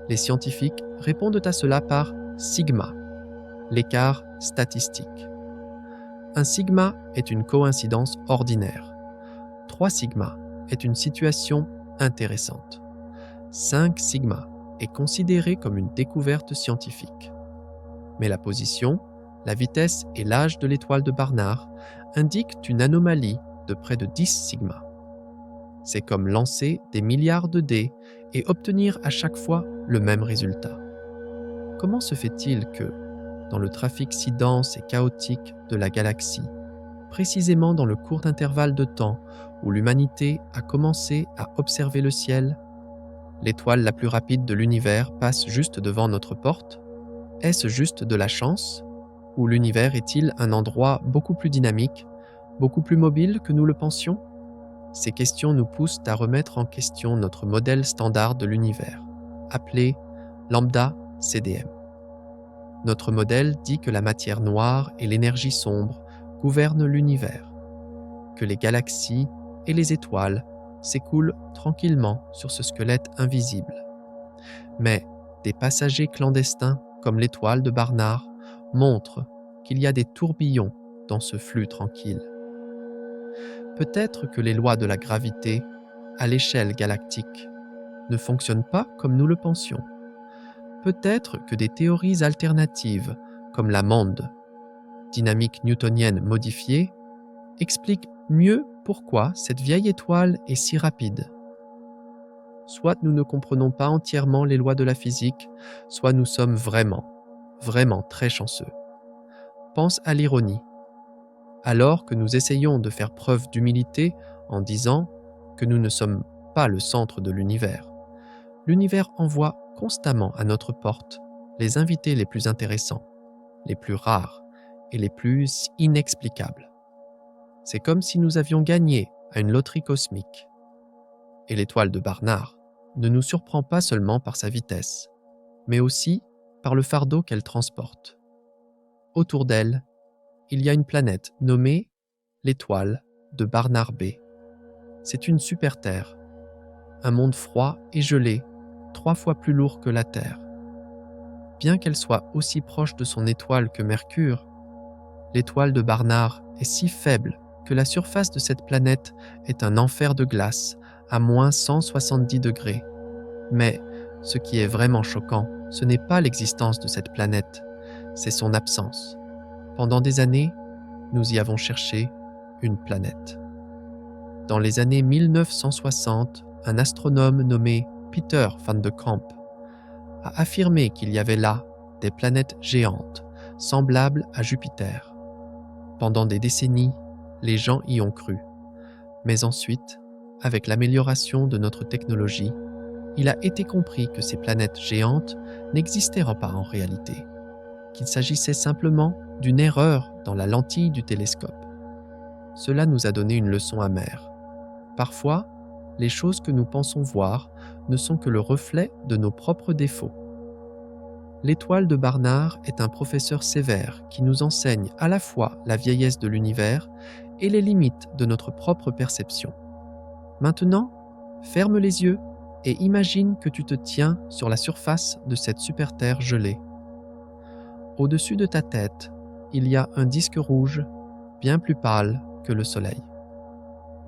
Les scientifiques répondent à cela par sigma, l'écart statistique. Un sigma est une coïncidence ordinaire. 3 sigma est une situation intéressante. 5 sigma est considéré comme une découverte scientifique. Mais la position, la vitesse et l'âge de l'étoile de Barnard indiquent une anomalie de près de 10 sigma. C'est comme lancer des milliards de dés et obtenir à chaque fois le même résultat. Comment se fait-il que, dans le trafic si dense et chaotique de la galaxie, précisément dans le court intervalle de temps où l'humanité a commencé à observer le ciel, l'étoile la plus rapide de l'univers passe juste devant notre porte? Est-ce juste de la chance? Ou l'univers est-il un endroit beaucoup plus dynamique, beaucoup plus mobile que nous le pensions? Ces questions nous poussent à remettre en question notre modèle standard de l'univers, appelé lambda CDM. Notre modèle dit que la matière noire et l'énergie sombre gouvernent l'univers, que les galaxies et les étoiles s'écoulent tranquillement sur ce squelette invisible. Mais des passagers clandestins comme l'étoile de Barnard montrent qu'il y a des tourbillons dans ce flux tranquille. Peut-être que les lois de la gravité, à l'échelle galactique, ne fonctionne pas comme nous le pensions. Peut-être que des théories alternatives, comme la monde, dynamique newtonienne modifiée, expliquent mieux pourquoi cette vieille étoile est si rapide. Soit nous ne comprenons pas entièrement les lois de la physique, soit nous sommes vraiment très chanceux. Pense à l'ironie. Alors que nous essayons de faire preuve d'humilité en disant que nous ne sommes pas le centre de l'univers, l'univers envoie constamment à notre porte les invités les plus intéressants, les plus rares et les plus inexplicables. C'est comme si nous avions gagné à une loterie cosmique. Et l'étoile de Barnard ne nous surprend pas seulement par sa vitesse, mais aussi par le fardeau qu'elle transporte. Autour d'elle, il y a une planète nommée l'étoile de Barnard B. C'est une super-Terre, un monde froid et gelé, 3 fois plus lourd que la Terre. Bien qu'elle soit aussi proche de son étoile que Mercure, l'étoile de Barnard est si faible que la surface de cette planète est un enfer de glace à moins 170 degrés. Mais ce qui est vraiment choquant, ce n'est pas l'existence de cette planète, c'est son absence. Pendant des années, nous y avons cherché une planète. Dans les années 1960, un astronome nommé Peter van de Kamp a affirmé qu'il y avait là des planètes géantes, semblables à Jupiter. Pendant des décennies, les gens y ont cru. Mais ensuite, avec l'amélioration de notre technologie, il a été compris que ces planètes géantes n'existaient pas en réalité, qu'il s'agissait simplement d'une erreur dans la lentille du télescope. Cela nous a donné une leçon amère. Parfois, les choses que nous pensons voir ne sont que le reflet de nos propres défauts. L'étoile de Barnard est un professeur sévère qui nous enseigne à la fois la vieillesse de l'univers et les limites de notre propre perception. Maintenant, ferme les yeux et imagine que tu te tiens sur la surface de cette super-Terre gelée. Au-dessus de ta tête, il y a un disque rouge bien plus pâle que le soleil.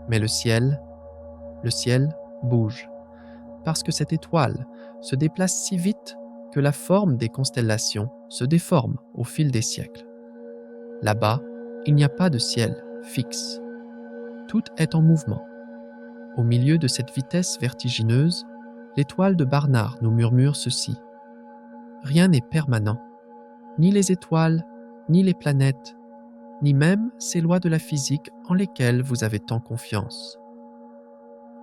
Mais le ciel bouge, parce que cette étoile se déplace si vite que la forme des constellations se déforme au fil des siècles. Là-bas, il n'y a pas de ciel fixe. Tout est en mouvement. Au milieu de cette vitesse vertigineuse, l'étoile de Barnard nous murmure ceci. Rien n'est permanent, ni les étoiles, ni les planètes, ni même ces lois de la physique en lesquelles vous avez tant confiance.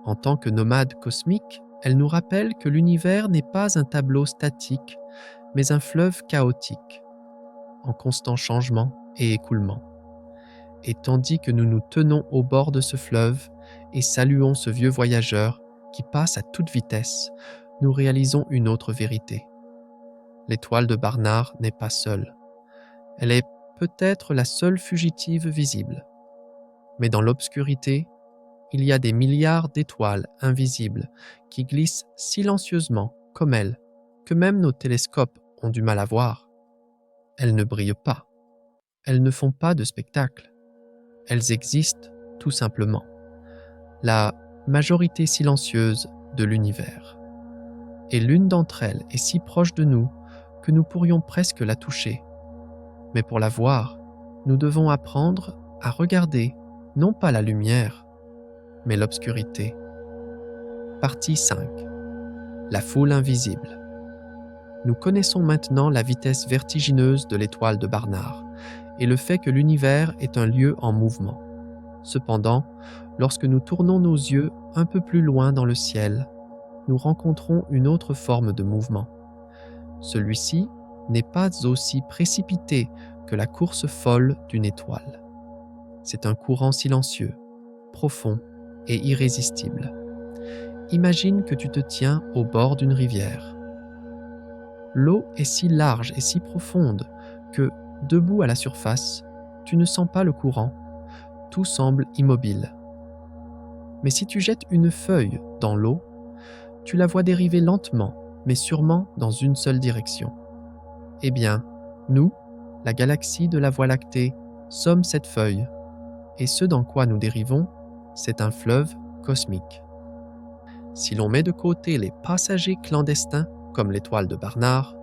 En tant que nomade cosmique, elle nous rappelle que l'univers n'est pas un tableau statique, mais un fleuve chaotique, en constant changement et écoulement. Et tandis que nous nous tenons au bord de ce fleuve et saluons ce vieux voyageur qui passe à toute vitesse, nous réalisons une autre vérité. L'étoile de Barnard n'est pas seule. Elle est peut-être la seule fugitive visible. Mais dans l'obscurité, il y a des milliards d'étoiles invisibles qui glissent silencieusement comme elle, que même nos télescopes ont du mal à voir. Elles ne brillent pas. Elles ne font pas de spectacle. Elles existent tout simplement. La majorité silencieuse de l'univers. Et l'une d'entre elles est si proche de nous que nous pourrions presque la toucher. Mais pour la voir, nous devons apprendre à regarder non pas la lumière, mais l'obscurité. Partie 5. La foule invisible. Nous connaissons maintenant la vitesse vertigineuse de l'étoile de Barnard et le fait que l'univers est un lieu en mouvement. Cependant, lorsque nous tournons nos yeux un peu plus loin dans le ciel, nous rencontrons une autre forme de mouvement. Celui-ci n'est pas aussi précipité que la course folle d'une étoile. C'est un courant silencieux, profond et irrésistible. Imagine que tu te tiens au bord d'une rivière. L'eau est si large et si profonde que, debout à la surface, tu ne sens pas le courant. Tout semble immobile. Mais si tu jettes une feuille dans l'eau, tu la vois dériver lentement, mais sûrement dans une seule direction. Eh bien, nous, la galaxie de la Voie lactée, sommes cette feuille, et ce dans quoi nous dérivons, c'est un fleuve cosmique. Si l'on met de côté les passagers clandestins, comme l'étoile de Barnard,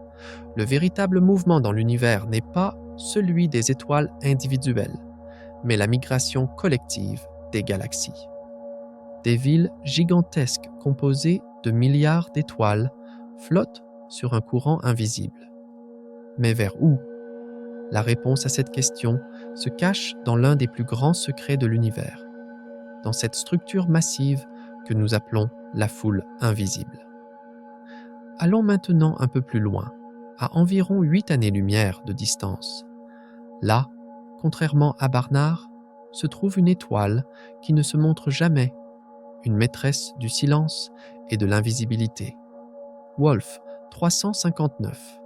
le véritable mouvement dans l'univers n'est pas celui des étoiles individuelles, mais la migration collective des galaxies. Des villes gigantesques composées de milliards d'étoiles flottent sur un courant invisible. Mais vers où? La réponse à cette question se cache dans l'un des plus grands secrets de l'univers, dans cette structure massive que nous appelons la foule invisible. Allons maintenant un peu plus loin, à environ 8 années-lumière de distance. Là, contrairement à Barnard, se trouve une étoile qui ne se montre jamais, une maîtresse du silence et de l'invisibilité. Wolf 359.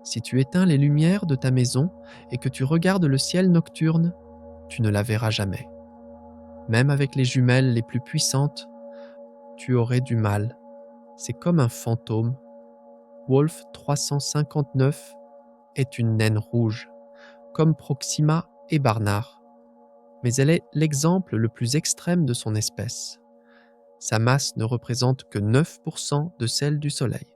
Si tu éteins les lumières de ta maison et que tu regardes le ciel nocturne, tu ne la verras jamais. Même avec les jumelles les plus puissantes, tu aurais du mal. C'est comme un fantôme. Wolf 359 est une naine rouge, comme Proxima et Barnard. Mais elle est l'exemple le plus extrême de son espèce. Sa masse ne représente que 9% de celle du Soleil.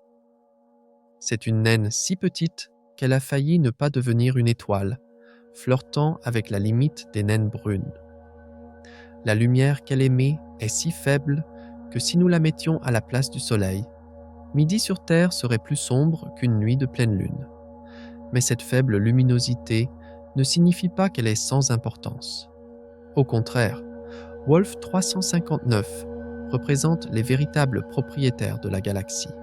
C'est une naine si petite qu'elle a failli ne pas devenir une étoile, flirtant avec la limite des naines brunes. La lumière qu'elle émet est si faible que si nous la mettions à la place du Soleil, midi sur Terre serait plus sombre qu'une nuit de pleine lune. Mais cette faible luminosité ne signifie pas qu'elle est sans importance. Au contraire, Wolf 359 représente les véritables propriétaires de la galaxie.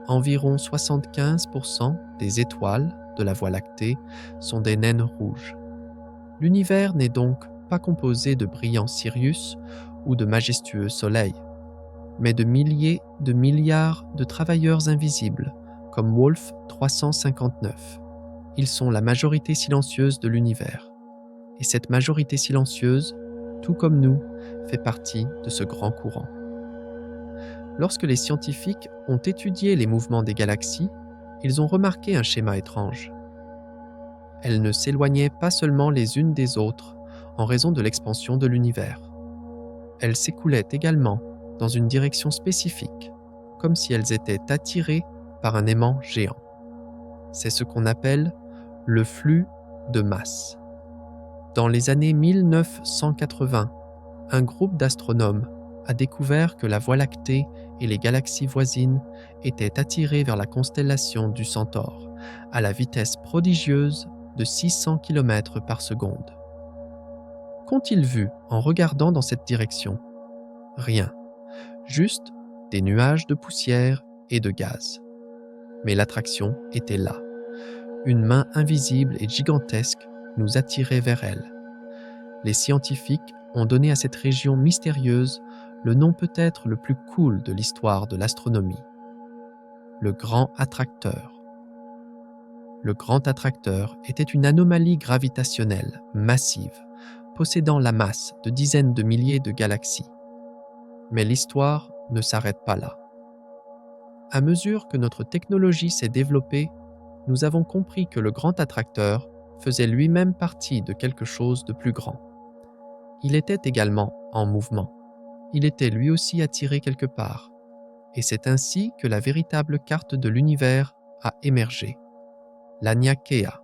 Environ 75% des étoiles de la Voie lactée sont des naines rouges. L'univers n'est donc pas composé de brillants Sirius ou de majestueux soleils, mais de milliers de milliards de travailleurs invisibles, comme Wolf 359. Ils sont la majorité silencieuse de l'univers. Et cette majorité silencieuse, tout comme nous, fait partie de ce grand courant. Lorsque les scientifiques ont étudié les mouvements des galaxies, ils ont remarqué un schéma étrange. Elles ne s'éloignaient pas seulement les unes des autres en raison de l'expansion de l'univers. Elles s'écoulaient également dans une direction spécifique, comme si elles étaient attirées par un aimant géant. C'est ce qu'on appelle le flux de masse. Dans les années 1980, un groupe d'astronomes a découvert que la Voie lactée et les galaxies voisines étaient attirées vers la constellation du Centaure à la vitesse prodigieuse de 600 km par seconde. Qu'ont-ils vu en regardant dans cette direction? Rien, juste des nuages de poussière et de gaz. Mais l'attraction était là. Une main invisible et gigantesque nous attirait vers elle. Les scientifiques ont donné à cette région mystérieuse le nom peut-être le plus cool de l'histoire de l'astronomie. Le Grand Attracteur. Le Grand Attracteur était une anomalie gravitationnelle massive, possédant la masse de dizaines de milliers de galaxies. Mais l'histoire ne s'arrête pas là. À mesure que notre technologie s'est développée, nous avons compris que le Grand Attracteur faisait lui-même partie de quelque chose de plus grand. Il était également en mouvement. Il était lui aussi attiré quelque part. Et c'est ainsi que la véritable carte de l'univers a émergé. L'Aniakea.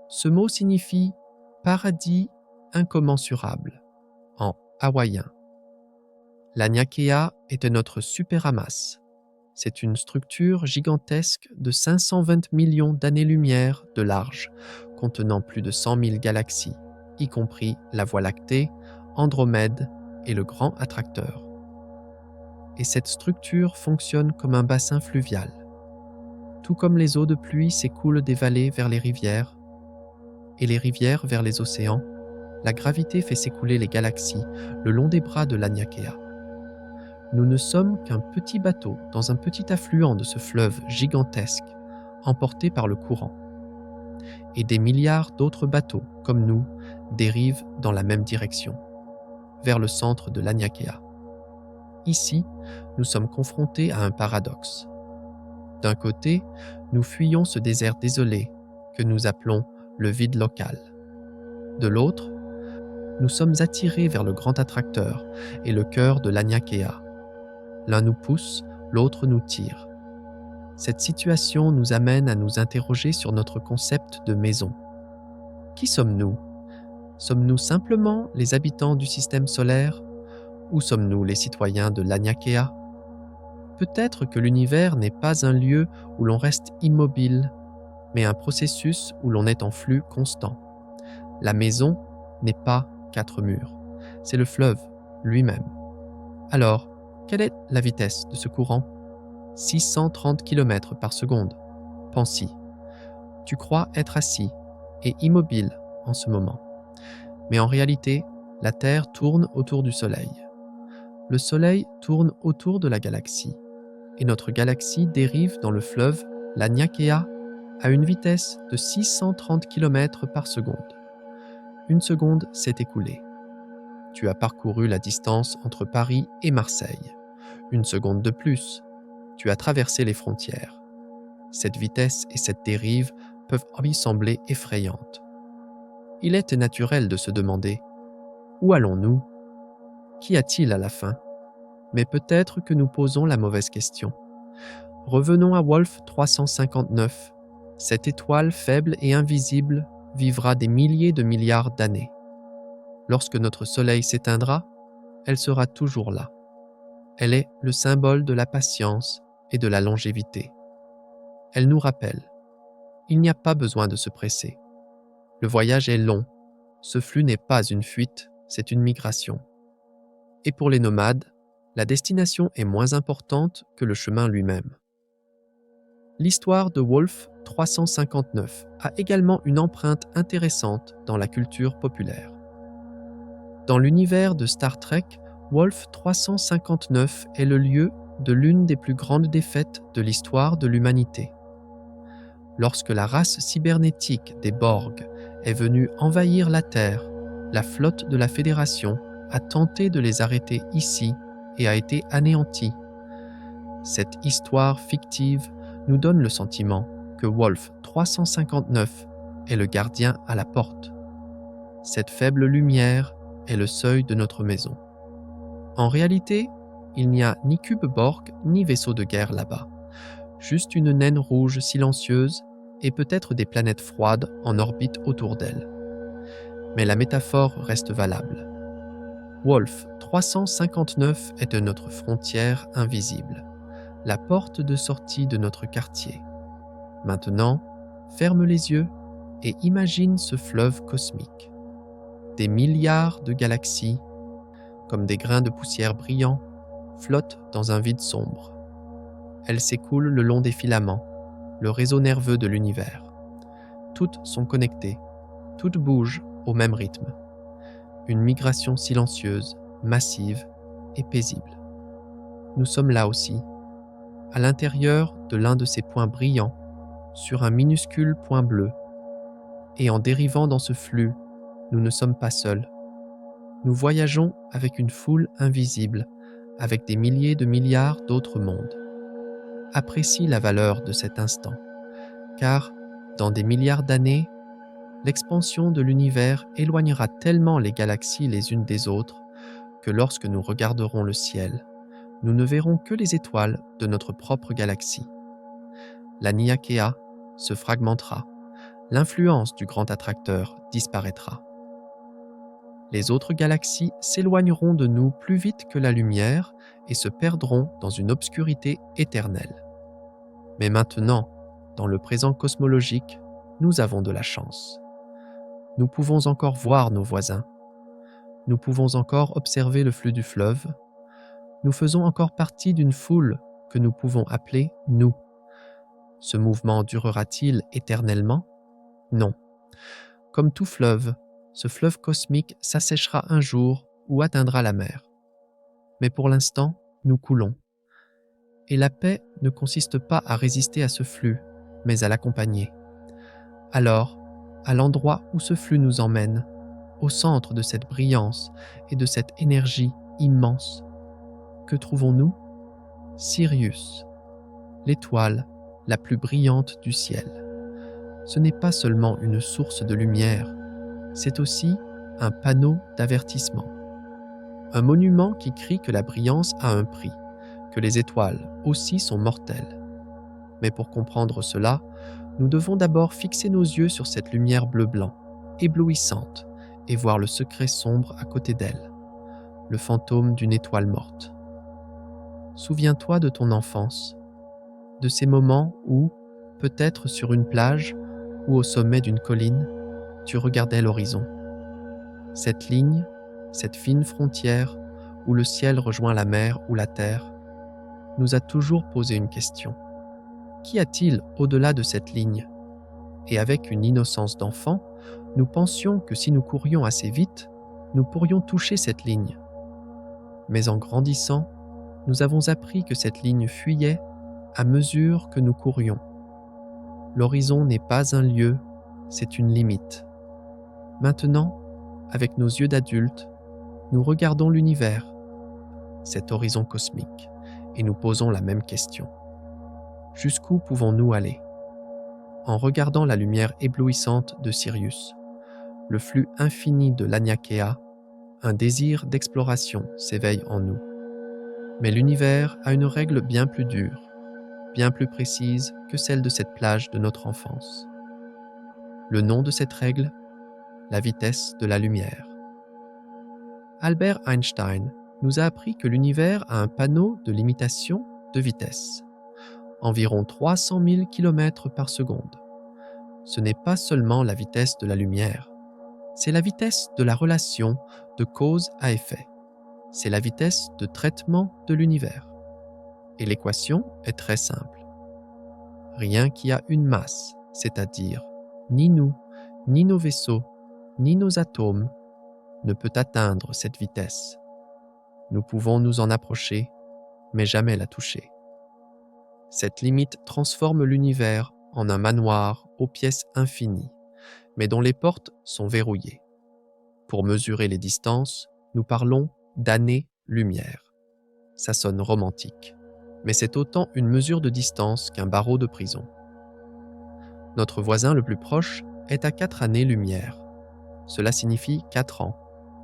Ce mot signifie « paradis incommensurable » en hawaïen. L'Aniakea était notre superamas. C'est une structure gigantesque de 520 millions d'années-lumière de large, contenant plus de 100 000 galaxies, y compris la Voie lactée, Andromède et le Grand Attracteur. Et cette structure fonctionne comme un bassin fluvial. Tout comme les eaux de pluie s'écoulent des vallées vers les rivières, et les rivières vers les océans, la gravité fait s'écouler les galaxies le long des bras de l'Aniakea. Nous ne sommes qu'un petit bateau dans un petit affluent de ce fleuve gigantesque, emporté par le courant. Et des milliards d'autres bateaux, comme nous, dérivent dans la même direction, vers le centre de l'Aniakea. Ici, nous sommes confrontés à un paradoxe. D'un côté, nous fuyons ce désert désolé que nous appelons le vide local. De l'autre, nous sommes attirés vers le Grand Attracteur et le cœur de l'Aniakea. L'un nous pousse, l'autre nous tire. Cette situation nous amène à nous interroger sur notre concept de maison. Qui sommes-nous ? Sommes-nous simplement les habitants du système solaire ou sommes-nous les citoyens de l'Aniakea ? Peut-être que l'univers n'est pas un lieu où l'on reste immobile, mais un processus où l'on est en flux constant. La maison n'est pas 4 murs, c'est le fleuve lui-même. Alors, quelle est la vitesse de ce courant ? 630 km par seconde. Pense-y. Tu crois être assis et immobile en ce moment. Mais en réalité, la Terre tourne autour du Soleil. Le Soleil tourne autour de la galaxie. Et notre galaxie dérive dans le fleuve l'Aniakea à une vitesse de 630 km par seconde. Une seconde s'est écoulée. Tu as parcouru la distance entre Paris et Marseille. Une seconde de plus, tu as traversé les frontières. Cette vitesse et cette dérive peuvent lui sembler effrayantes. Il est naturel de se demander « Où allons-nous ? Qu'y a-t-il à la fin ?» Mais peut-être que nous posons la mauvaise question. Revenons à Wolf 359. Cette étoile faible et invisible vivra des milliers de milliards d'années. Lorsque notre Soleil s'éteindra, elle sera toujours là. Elle est le symbole de la patience et de la longévité. Elle nous rappelle, il n'y a pas besoin de se presser. Le voyage est long, ce flux n'est pas une fuite, c'est une migration. Et pour les nomades, la destination est moins importante que le chemin lui-même. L'histoire de Wolf 359 a également une empreinte intéressante dans la culture populaire. Dans l'univers de Star Trek, Wolf 359 est le lieu de l'une des plus grandes défaites de l'histoire de l'humanité. Lorsque la race cybernétique des Borg est venue envahir la Terre, la flotte de la Fédération a tenté de les arrêter ici et a été anéantie. Cette histoire fictive nous donne le sentiment que Wolf 359 est le gardien à la porte. Cette faible lumière est le seuil de notre maison. En réalité, il n'y a ni cube Borg ni vaisseau de guerre là-bas, juste une naine rouge silencieuse et peut-être des planètes froides en orbite autour d'elle. Mais la métaphore reste valable. Wolf 359 est notre frontière invisible, la porte de sortie de notre quartier. Maintenant, ferme les yeux et imagine ce fleuve cosmique. Des milliards de galaxies, comme des grains de poussière brillants, flottent dans un vide sombre. Elles s'écoulent le long des filaments, le réseau nerveux de l'univers. Toutes sont connectées, toutes bougent au même rythme. Une migration silencieuse, massive et paisible. Nous sommes là aussi, à l'intérieur de l'un de ces points brillants, sur un minuscule point bleu. Et en dérivant dans ce flux, nous ne sommes pas seuls. Nous voyageons avec une foule invisible, avec des milliers de milliards d'autres mondes. Apprécie la valeur de cet instant, car, dans des milliards d'années, l'expansion de l'univers éloignera tellement les galaxies les unes des autres que lorsque nous regarderons le ciel, nous ne verrons que les étoiles de notre propre galaxie. La Niakea se fragmentera, l'influence du grand attracteur disparaîtra. Les autres galaxies s'éloigneront de nous plus vite que la lumière et se perdront dans une obscurité éternelle. Mais maintenant, dans le présent cosmologique, nous avons de la chance. Nous pouvons encore voir nos voisins. Nous pouvons encore observer le flux du fleuve. Nous faisons encore partie d'une foule que nous pouvons appeler « nous ». Ce mouvement durera-t-il éternellement ? Non. Comme tout fleuve, ce fleuve cosmique s'asséchera un jour ou atteindra la mer. Mais pour l'instant, nous coulons. Et la paix ne consiste pas à résister à ce flux, mais à l'accompagner. Alors, à l'endroit où ce flux nous emmène, au centre de cette brillance et de cette énergie immense, que trouvons-nous ? Sirius, l'étoile la plus brillante du ciel. Ce n'est pas seulement une source de lumière, c'est aussi un panneau d'avertissement. Un monument qui crie que la brillance a un prix, que les étoiles aussi sont mortelles. Mais pour comprendre cela, nous devons d'abord fixer nos yeux sur cette lumière bleu-blanc, éblouissante, et voir le secret sombre à côté d'elle, le fantôme d'une étoile morte. Souviens-toi de ton enfance, de ces moments où, peut-être sur une plage ou au sommet d'une colline, tu regardais l'horizon. Cette ligne, cette fine frontière où le ciel rejoint la mer ou la terre, nous a toujours posé une question. Qu'y a-t-il au-delà de cette ligne ? Et avec une innocence d'enfant, nous pensions que si nous courions assez vite, nous pourrions toucher cette ligne. Mais en grandissant, nous avons appris que cette ligne fuyait à mesure que nous courions. L'horizon n'est pas un lieu, c'est une limite. Maintenant, avec nos yeux d'adultes, nous regardons l'univers, cet horizon cosmique, et nous posons la même question. Jusqu'où pouvons-nous aller ? En regardant la lumière éblouissante de Sirius, le flux infini de l'Aniakea, un désir d'exploration s'éveille en nous. Mais l'univers a une règle bien plus dure, bien plus précise que celle de cette plage de notre enfance. Le nom de cette règle, la vitesse de la lumière. Albert Einstein nous a appris que l'univers a un panneau de limitation de vitesse, environ 300 000 km par seconde. Ce n'est pas seulement la vitesse de la lumière, c'est la vitesse de la relation de cause à effet. C'est la vitesse de traitement de l'univers. Et l'équation est très simple. Rien qui a une masse, c'est-à-dire ni nous, ni nos vaisseaux, ni nos atomes, ne peut atteindre cette vitesse. Nous pouvons nous en approcher, mais jamais la toucher. Cette limite transforme l'univers en un manoir aux pièces infinies, mais dont les portes sont verrouillées. Pour mesurer les distances, nous parlons d'années-lumière. Ça sonne romantique, mais c'est autant une mesure de distance qu'un barreau de prison. Notre voisin le plus proche est à 4 années-lumière. Cela signifie 4 ans,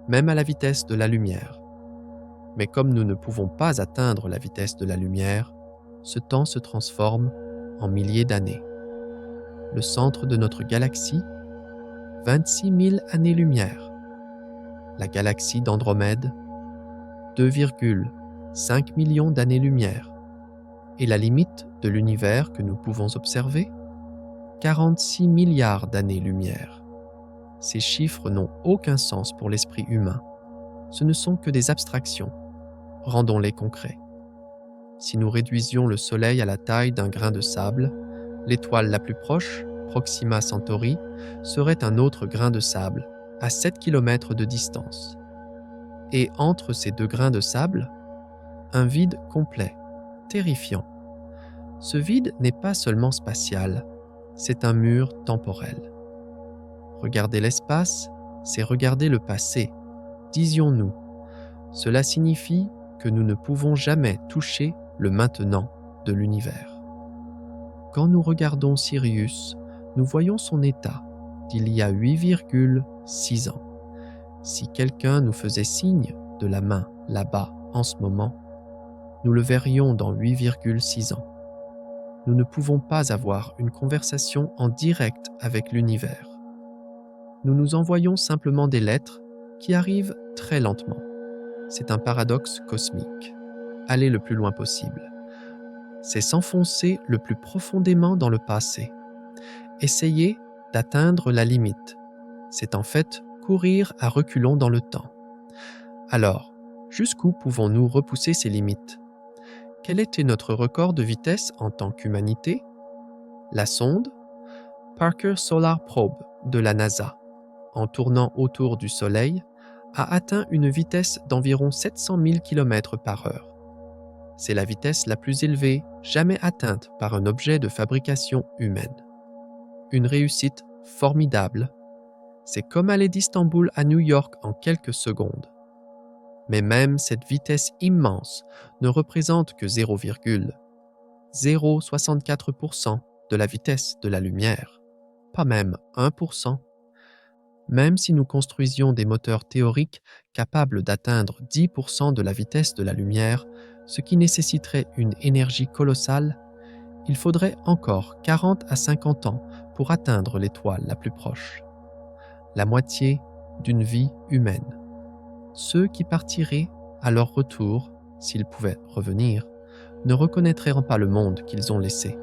même à la vitesse de la lumière. Mais comme nous ne pouvons pas atteindre la vitesse de la lumière, ce temps se transforme en milliers d'années. Le centre de notre galaxie, 26 000 années-lumière. La galaxie d'Andromède, 2,5 millions d'années-lumière. Et la limite de l'univers que nous pouvons observer, 46 milliards d'années-lumière. Ces chiffres n'ont aucun sens pour l'esprit humain. Ce ne sont que des abstractions. Rendons-les concrets. Si nous réduisions le Soleil à la taille d'un grain de sable, l'étoile la plus proche, Proxima Centauri, serait un autre grain de sable, à 7 km de distance. Et entre ces deux grains de sable, un vide complet, terrifiant. Ce vide n'est pas seulement spatial, c'est un mur temporel. Regarder l'espace, c'est regarder le passé, disions-nous. Cela signifie que nous ne pouvons jamais toucher le maintenant de l'univers. Quand nous regardons Sirius, nous voyons son état d'il y a 8,6 ans. Si quelqu'un nous faisait signe de la main là-bas en ce moment, nous le verrions dans 8,6 ans. Nous ne pouvons pas avoir une conversation en direct avec l'univers. Nous nous envoyons simplement des lettres qui arrivent très lentement. C'est un paradoxe cosmique. Aller le plus loin possible. C'est s'enfoncer le plus profondément dans le passé. Essayer d'atteindre la limite. C'est en fait courir à reculons dans le temps. Alors, jusqu'où pouvons-nous repousser ces limites ? Quel était notre record de vitesse en tant qu'humanité ? La sonde Parker Solar Probe de la NASA, en tournant autour du Soleil, a atteint une vitesse d'environ 700 000 km par heure. C'est la vitesse la plus élevée jamais atteinte par un objet de fabrication humaine. Une réussite formidable. C'est comme aller d'Istanbul à New York en quelques secondes. Mais même cette vitesse immense ne représente que 0,064% de la vitesse de la lumière, pas même 1%. Même si nous construisions des moteurs théoriques capables d'atteindre 10% de la vitesse de la lumière, ce qui nécessiterait une énergie colossale, il faudrait encore 40 à 50 ans pour atteindre l'étoile la plus proche. La moitié d'une vie humaine. Ceux qui partiraient, à leur retour, s'ils pouvaient revenir, ne reconnaîtraient pas le monde qu'ils ont laissé.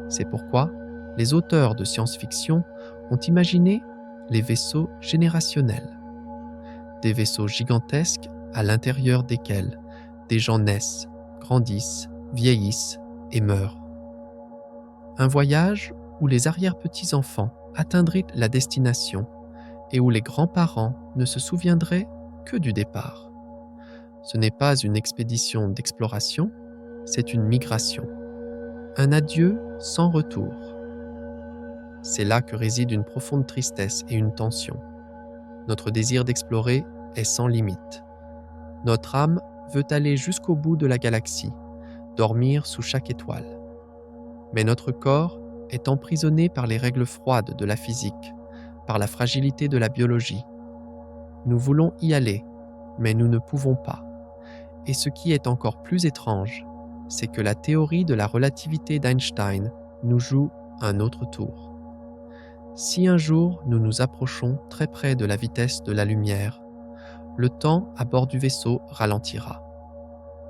C'est pourquoi les auteurs de science-fiction ont imaginé les vaisseaux générationnels. Des vaisseaux gigantesques à l'intérieur desquels des gens naissent, grandissent, vieillissent et meurent. Un voyage où les arrière-petits-enfants atteindraient la destination et où les grands-parents ne se souviendraient que du départ. Ce n'est pas une expédition d'exploration, c'est une migration. Un adieu sans retour. C'est là que réside une profonde tristesse et une tension. Notre désir d'explorer est sans limite. Notre âme veut aller jusqu'au bout de la galaxie, dormir sous chaque étoile. Mais notre corps est emprisonné par les règles froides de la physique, par la fragilité de la biologie. Nous voulons y aller, mais nous ne pouvons pas. Et ce qui est encore plus étrange, c'est que la théorie de la relativité d'Einstein nous joue un autre tour. Si un jour nous nous approchons très près de la vitesse de la lumière, le temps à bord du vaisseau ralentira.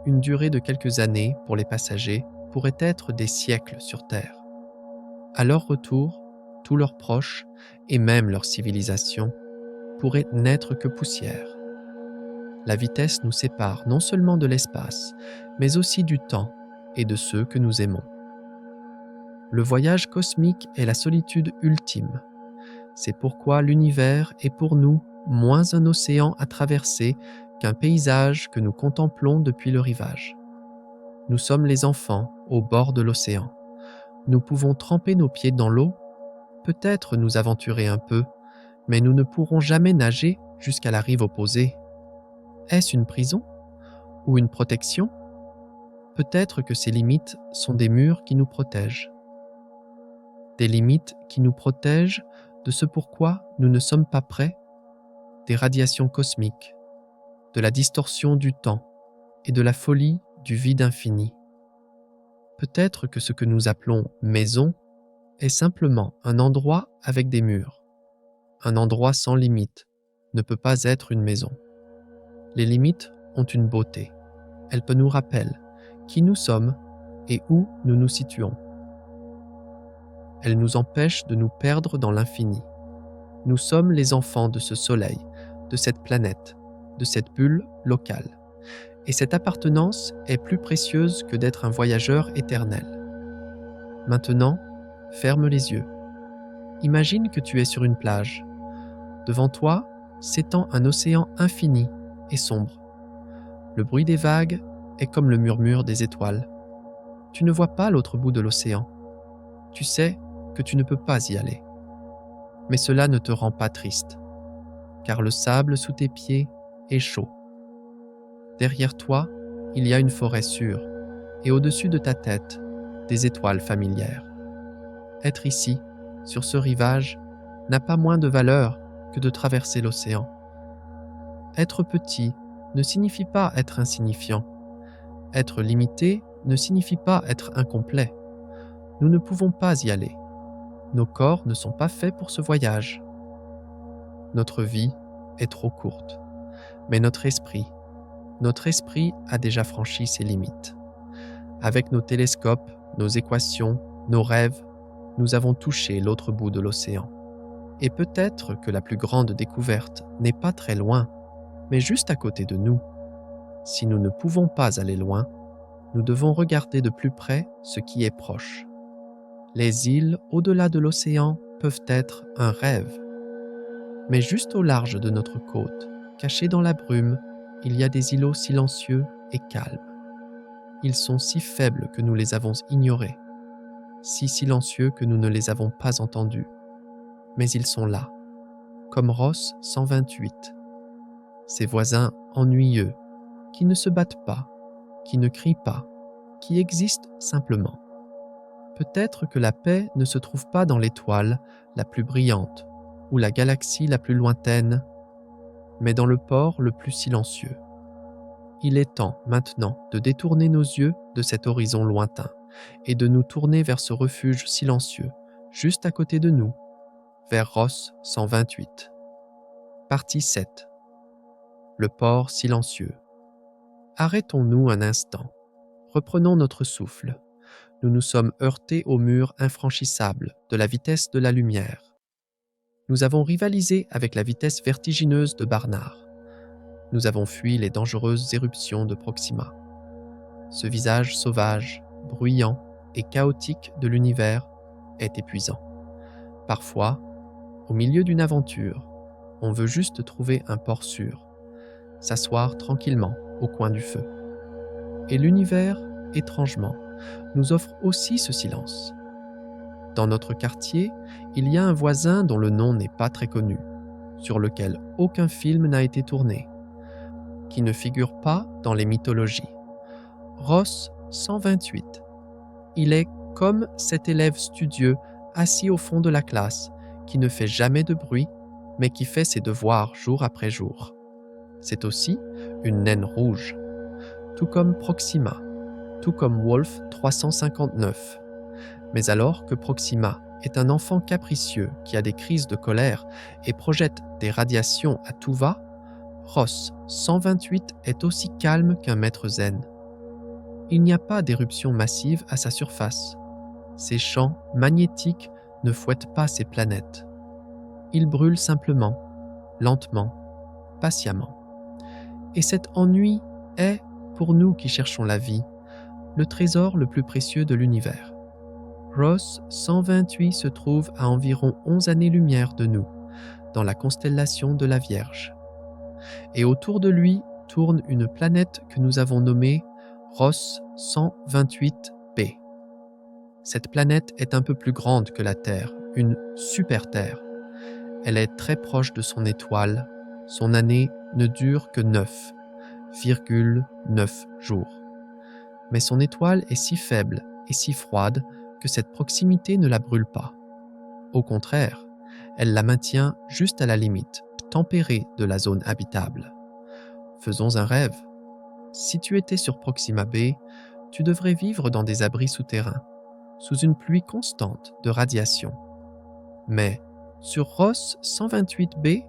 Une durée de quelques années pour les passagers pourrait être des siècles sur Terre. À leur retour, tous leurs proches, et même leur civilisation, pourraient n'être que poussière. La vitesse nous sépare non seulement de l'espace, mais aussi du temps et de ceux que nous aimons. Le voyage cosmique est la solitude ultime. C'est pourquoi l'univers est pour nous moins un océan à traverser qu'un paysage que nous contemplons depuis le rivage. Nous sommes les enfants au bord de l'océan. Nous pouvons tremper nos pieds dans l'eau, peut-être nous aventurer un peu, mais nous ne pourrons jamais nager jusqu'à la rive opposée. Est-ce une prison ou une protection? Peut-être que ces limites sont des murs qui nous protègent. Des limites qui nous protègent de ce pourquoi nous ne sommes pas prêts, des radiations cosmiques, de la distorsion du temps et de la folie du vide infini. Peut-être que ce que nous appelons maison est simplement un endroit avec des murs. Un endroit sans limite ne peut pas être une maison. Les limites ont une beauté. Elles nous rappellent qui nous sommes et où nous nous situons. Elles nous empêchent de nous perdre dans l'infini. Nous sommes les enfants de ce soleil, de cette planète, de cette bulle locale. Et cette appartenance est plus précieuse que d'être un voyageur éternel. Maintenant, ferme les yeux. Imagine que tu es sur une plage. Devant toi s'étend un océan infini et sombre. Le bruit des vagues est comme le murmure des étoiles. Tu ne vois pas l'autre bout de l'océan. Tu sais que tu ne peux pas y aller. Mais cela ne te rend pas triste, car le sable sous tes pieds est chaud. Derrière toi, il y a une forêt sûre, et au-dessus de ta tête, des étoiles familières. Être ici, sur ce rivage, n'a pas moins de valeur que de traverser l'océan. Être petit ne signifie pas être insignifiant. Être limité ne signifie pas être incomplet. Nous ne pouvons pas y aller. Nos corps ne sont pas faits pour ce voyage. Notre vie est trop courte, mais notre esprit a déjà franchi ses limites. Avec nos télescopes, nos équations, nos rêves, nous avons touché l'autre bout de l'océan. Et peut-être que la plus grande découverte n'est pas très loin, mais juste à côté de nous. Si nous ne pouvons pas aller loin, nous devons regarder de plus près ce qui est proche. Les îles au-delà de l'océan peuvent être un rêve. Mais juste au large de notre côte, cachés dans la brume, il y a des îlots silencieux et calmes. Ils sont si faibles que nous les avons ignorés, si silencieux que nous ne les avons pas entendus. Mais ils sont là, comme Ross 128. Ces voisins ennuyeux, qui ne se battent pas, qui ne crient pas, qui existent simplement. Peut-être que la paix ne se trouve pas dans l'étoile la plus brillante, ou la galaxie la plus lointaine, mais dans le port le plus silencieux. Il est temps maintenant de détourner nos yeux de cet horizon lointain et de nous tourner vers ce refuge silencieux, juste à côté de nous, vers Ross 128. Partie 7. Le port silencieux. Arrêtons-nous un instant. Reprenons notre souffle. Nous nous sommes heurtés au mur infranchissable de la vitesse de la lumière. Nous avons rivalisé avec la vitesse vertigineuse de Barnard. Nous avons fui les dangereuses éruptions de Proxima. Ce visage sauvage, bruyant et chaotique de l'univers est épuisant. Parfois, au milieu d'une aventure, on veut juste trouver un port sûr, s'asseoir tranquillement au coin du feu. Et l'univers, étrangement, nous offre aussi ce silence. Dans notre quartier, il y a un voisin dont le nom n'est pas très connu, sur lequel aucun film n'a été tourné, qui ne figure pas dans les mythologies. Ross 128. Il est comme cet élève studieux assis au fond de la classe, qui ne fait jamais de bruit, mais qui fait ses devoirs jour après jour. C'est aussi une naine rouge, tout comme Proxima, tout comme Wolf 359. Mais alors que Proxima est un enfant capricieux qui a des crises de colère et projette des radiations à tout va, Ross 128 est aussi calme qu'un maître zen. Il n'y a pas d'éruption massive à sa surface. Ses champs magnétiques ne fouettent pas ses planètes. Il brûle simplement, lentement, patiemment. Et cet ennui est, pour nous qui cherchons la vie, le trésor le plus précieux de l'univers. Ross 128 se trouve à environ 11 années-lumière de nous, dans la constellation de la Vierge. Et autour de lui tourne une planète que nous avons nommée Ross 128b. Cette planète est un peu plus grande que la Terre, une super-Terre. Elle est très proche de son étoile. Son année ne dure que 9,9 jours. Mais son étoile est si faible et si froide que cette proximité ne la brûle pas. Au contraire, elle la maintient juste à la limite, tempérée de la zone habitable. Faisons un rêve. Si tu étais sur Proxima B, tu devrais vivre dans des abris souterrains, sous une pluie constante de radiation. Mais sur Ross 128b,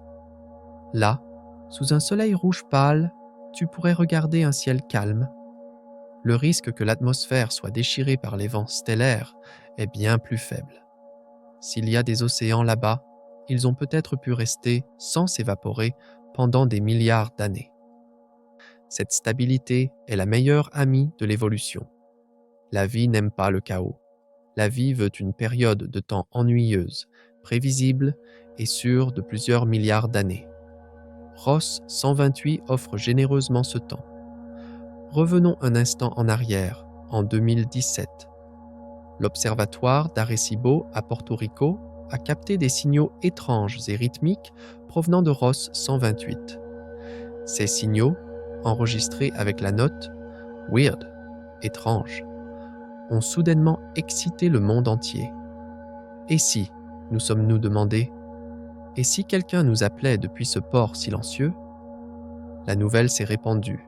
là, sous un soleil rouge pâle, tu pourrais regarder un ciel calme. Le risque que l'atmosphère soit déchirée par les vents stellaires est bien plus faible. S'il y a des océans là-bas, ils ont peut-être pu rester sans s'évaporer pendant des milliards d'années. Cette stabilité est la meilleure amie de l'évolution. La vie n'aime pas le chaos. La vie veut une période de temps ennuyeuse, prévisible et sûre de plusieurs milliards d'années. Ross 128 offre généreusement ce temps. Revenons un instant en arrière, en 2017. L'observatoire d'Arecibo à Porto Rico a capté des signaux étranges et rythmiques provenant de Ross 128. Ces signaux, enregistrés avec la note « Weird », étrange, ont soudainement excité le monde entier. Et si, nous sommes-nous demandé, et si quelqu'un nous appelait depuis ce port silencieux? La nouvelle s'est répandue.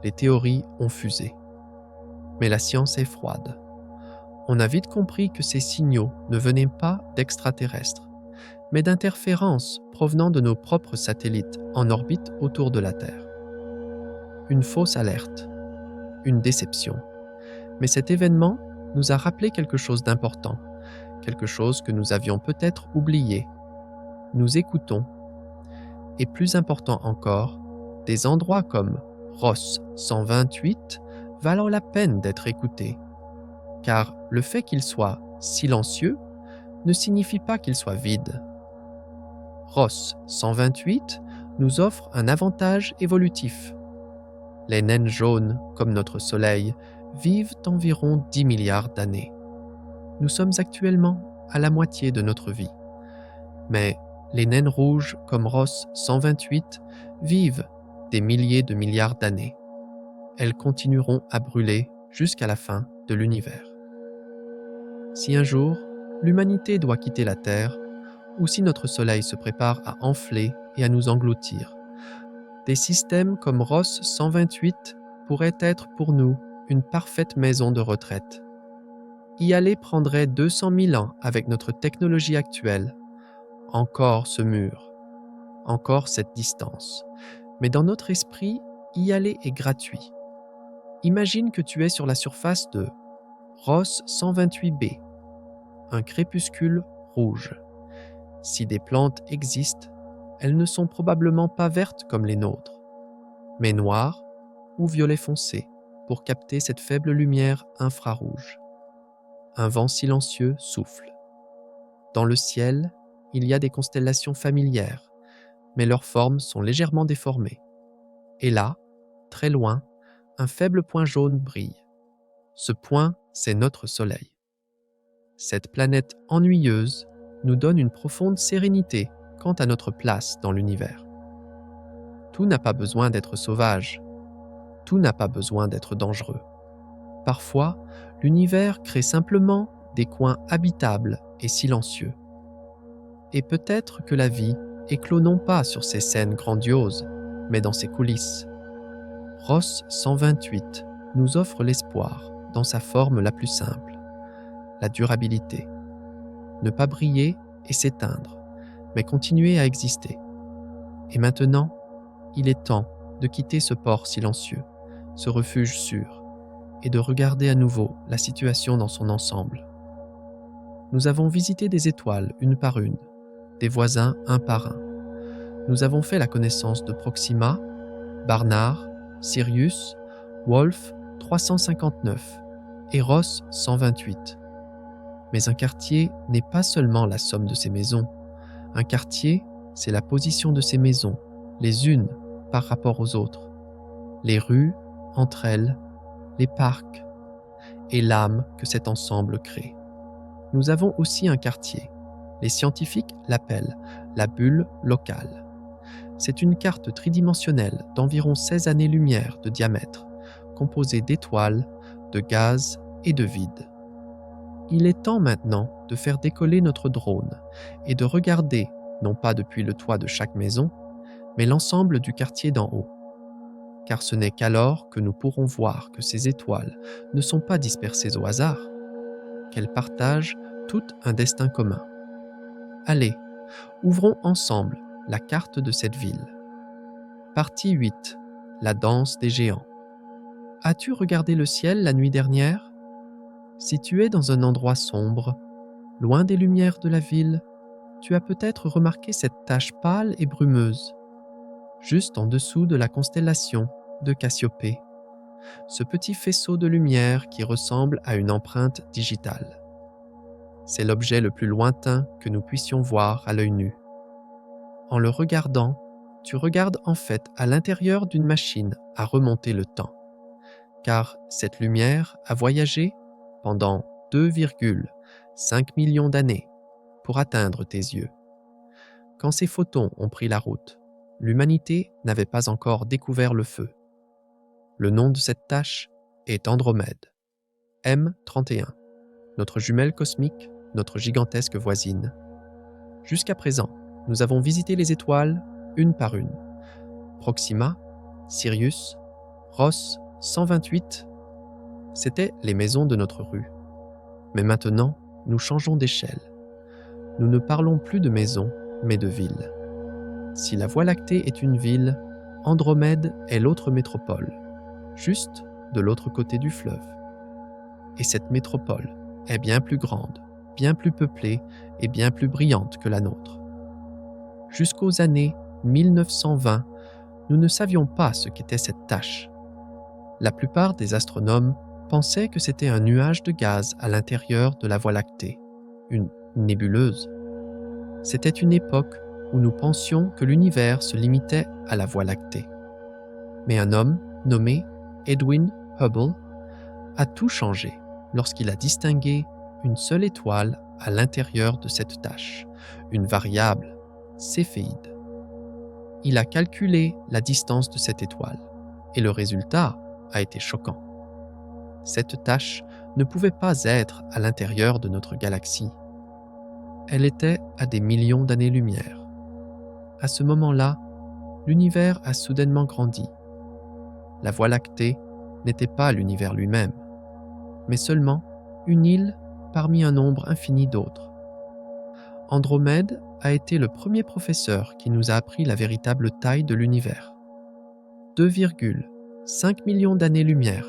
Les théories ont fusé. Mais la science est froide. On a vite compris que ces signaux ne venaient pas d'extraterrestres, mais d'interférences provenant de nos propres satellites en orbite autour de la Terre. Une fausse alerte, une déception. Mais cet événement nous a rappelé quelque chose d'important, quelque chose que nous avions peut-être oublié. Nous écoutons, et plus important encore, des endroits comme Ross 128 valent la peine d'être écoutés, car le fait qu'il soit silencieux ne signifie pas qu'il soit vide. Ross 128 nous offre un avantage évolutif. Les naines jaunes, comme notre Soleil, vivent environ 10 milliards d'années. Nous sommes actuellement à la moitié de notre vie. Mais les naines rouges, comme Ross 128, vivent des milliers de milliards d'années. Elles continueront à brûler jusqu'à la fin de l'univers. Si un jour, l'humanité doit quitter la Terre, ou si notre Soleil se prépare à enfler et à nous engloutir. Des systèmes comme Ross 128 pourraient être pour nous une parfaite maison de retraite. Y aller prendrait 200 000 ans avec notre technologie actuelle. Encore ce mur, encore cette distance. Mais dans notre esprit, y aller est gratuit. Imagine que tu es sur la surface de Ross 128b, un crépuscule rouge. Si des plantes existent, elles ne sont probablement pas vertes comme les nôtres, mais noires ou violet foncé pour capter cette faible lumière infrarouge. Un vent silencieux souffle. Dans le ciel, il y a des constellations familières, mais leurs formes sont légèrement déformées. Et là, très loin, un faible point jaune brille. Ce point, c'est notre Soleil. Cette planète ennuyeuse nous donne une profonde sérénité quant à notre place dans l'univers. Tout n'a pas besoin d'être sauvage. Tout n'a pas besoin d'être dangereux. Parfois, l'univers crée simplement des coins habitables et silencieux. Et peut-être que la vie éclot non pas sur ces scènes grandioses, mais dans ses coulisses. Ross 128 nous offre l'espoir dans sa forme la plus simple, la durabilité. Ne pas briller et s'éteindre, mais continuer à exister. Et maintenant, il est temps de quitter ce port silencieux, ce refuge sûr, et de regarder à nouveau la situation dans son ensemble. Nous avons visité des étoiles une par une, des voisins un par un. Nous avons fait la connaissance de Proxima, Barnard, Sirius, Wolf 359 et Ross 128. Mais un quartier n'est pas seulement la somme de ses maisons. Un quartier, c'est la position de ces maisons, les unes par rapport aux autres, les rues entre elles, les parcs et l'âme que cet ensemble crée. Nous avons aussi un quartier. Les scientifiques l'appellent la bulle locale. C'est une carte tridimensionnelle d'environ 16 années-lumière de diamètre, composée d'étoiles, de gaz et de vide. Il est temps maintenant de faire décoller notre drone et de regarder, non pas depuis le toit de chaque maison, mais l'ensemble du quartier d'en haut. Car ce n'est qu'alors que nous pourrons voir que ces étoiles ne sont pas dispersées au hasard, qu'elles partagent toutes un destin commun. Allez, ouvrons ensemble la carte de cette ville. Partie 8. La danse des géants. As-tu regardé le ciel la nuit dernière? Si tu es dans un endroit sombre, loin des lumières de la ville, tu as peut-être remarqué cette tache pâle et brumeuse, juste en dessous de la constellation de Cassiopée, ce petit faisceau de lumière qui ressemble à une empreinte digitale. C'est l'objet le plus lointain que nous puissions voir à l'œil nu. En le regardant, tu regardes en fait à l'intérieur d'une machine à remonter le temps, car cette lumière a voyagé pendant 2,5 millions d'années pour atteindre tes yeux. Quand ces photons ont pris la route, l'humanité n'avait pas encore découvert le feu. Le nom de cette tache est Andromède, M31, notre jumelle cosmique, notre gigantesque voisine. Jusqu'à présent, nous avons visité les étoiles une par une. Proxima, Sirius, Ross 128, c'étaient les maisons de notre rue. Mais maintenant, nous changeons d'échelle. Nous ne parlons plus de maisons, mais de villes. Si la Voie lactée est une ville, Andromède est l'autre métropole, juste de l'autre côté du fleuve. Et cette métropole est bien plus grande, bien plus peuplée et bien plus brillante que la nôtre. Jusqu'aux années 1920, nous ne savions pas ce qu'était cette tache. La plupart des astronomes pensaient que c'était un nuage de gaz à l'intérieur de la Voie lactée, une nébuleuse. C'était une époque où nous pensions que l'univers se limitait à la Voie lactée. Mais un homme nommé Edwin Hubble a tout changé lorsqu'il a distingué une seule étoile à l'intérieur de cette tache, une variable, Céphéide. Il a calculé la distance de cette étoile et le résultat a été choquant. Cette tache ne pouvait pas être à l'intérieur de notre galaxie. Elle était à des millions d'années-lumière. À ce moment-là, l'univers a soudainement grandi. La Voie lactée n'était pas l'univers lui-même, mais seulement une île parmi un nombre infini d'autres. Andromède a été le premier professeur qui nous a appris la véritable taille de l'univers. 2,5 millions d'années-lumière.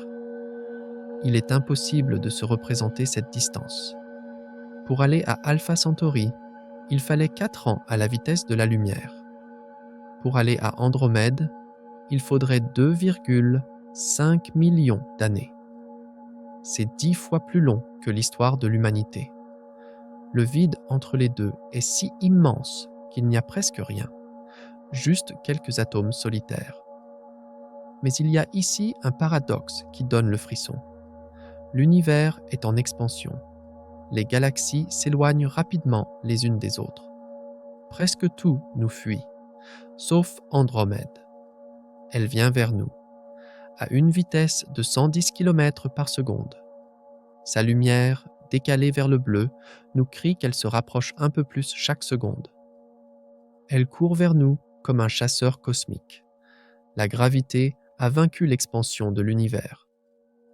Il est impossible de se représenter cette distance. Pour aller à Alpha Centauri, il fallait 4 ans à la vitesse de la lumière. Pour aller à Andromède, il faudrait 2,5 millions d'années. C'est 10 fois plus long que l'histoire de l'humanité. Le vide entre les deux est si immense qu'il n'y a presque rien, juste quelques atomes solitaires. Mais il y a ici un paradoxe qui donne le frisson. L'univers est en expansion. Les galaxies s'éloignent rapidement les unes des autres. Presque tout nous fuit, sauf Andromède. Elle vient vers nous, à une vitesse de 110 km par seconde. Sa lumière, décalée vers le bleu, nous crie qu'elle se rapproche un peu plus chaque seconde. Elle court vers nous comme un chasseur cosmique. La gravité a vaincu l'expansion de l'univers.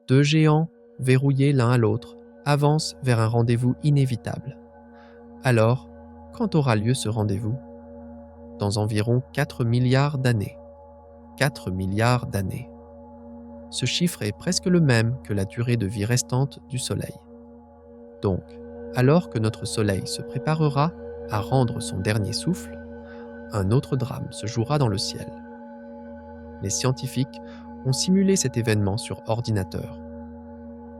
2 géants, verrouillés l'un à l'autre, avancent vers un rendez-vous inévitable. Alors, quand aura lieu ce rendez-vous ? Dans environ 4 milliards d'années. 4 milliards d'années. Ce chiffre est presque le même que la durée de vie restante du Soleil. Donc, alors que notre Soleil se préparera à rendre son dernier souffle, un autre drame se jouera dans le ciel. Les scientifiques ont simulé cet événement sur ordinateur.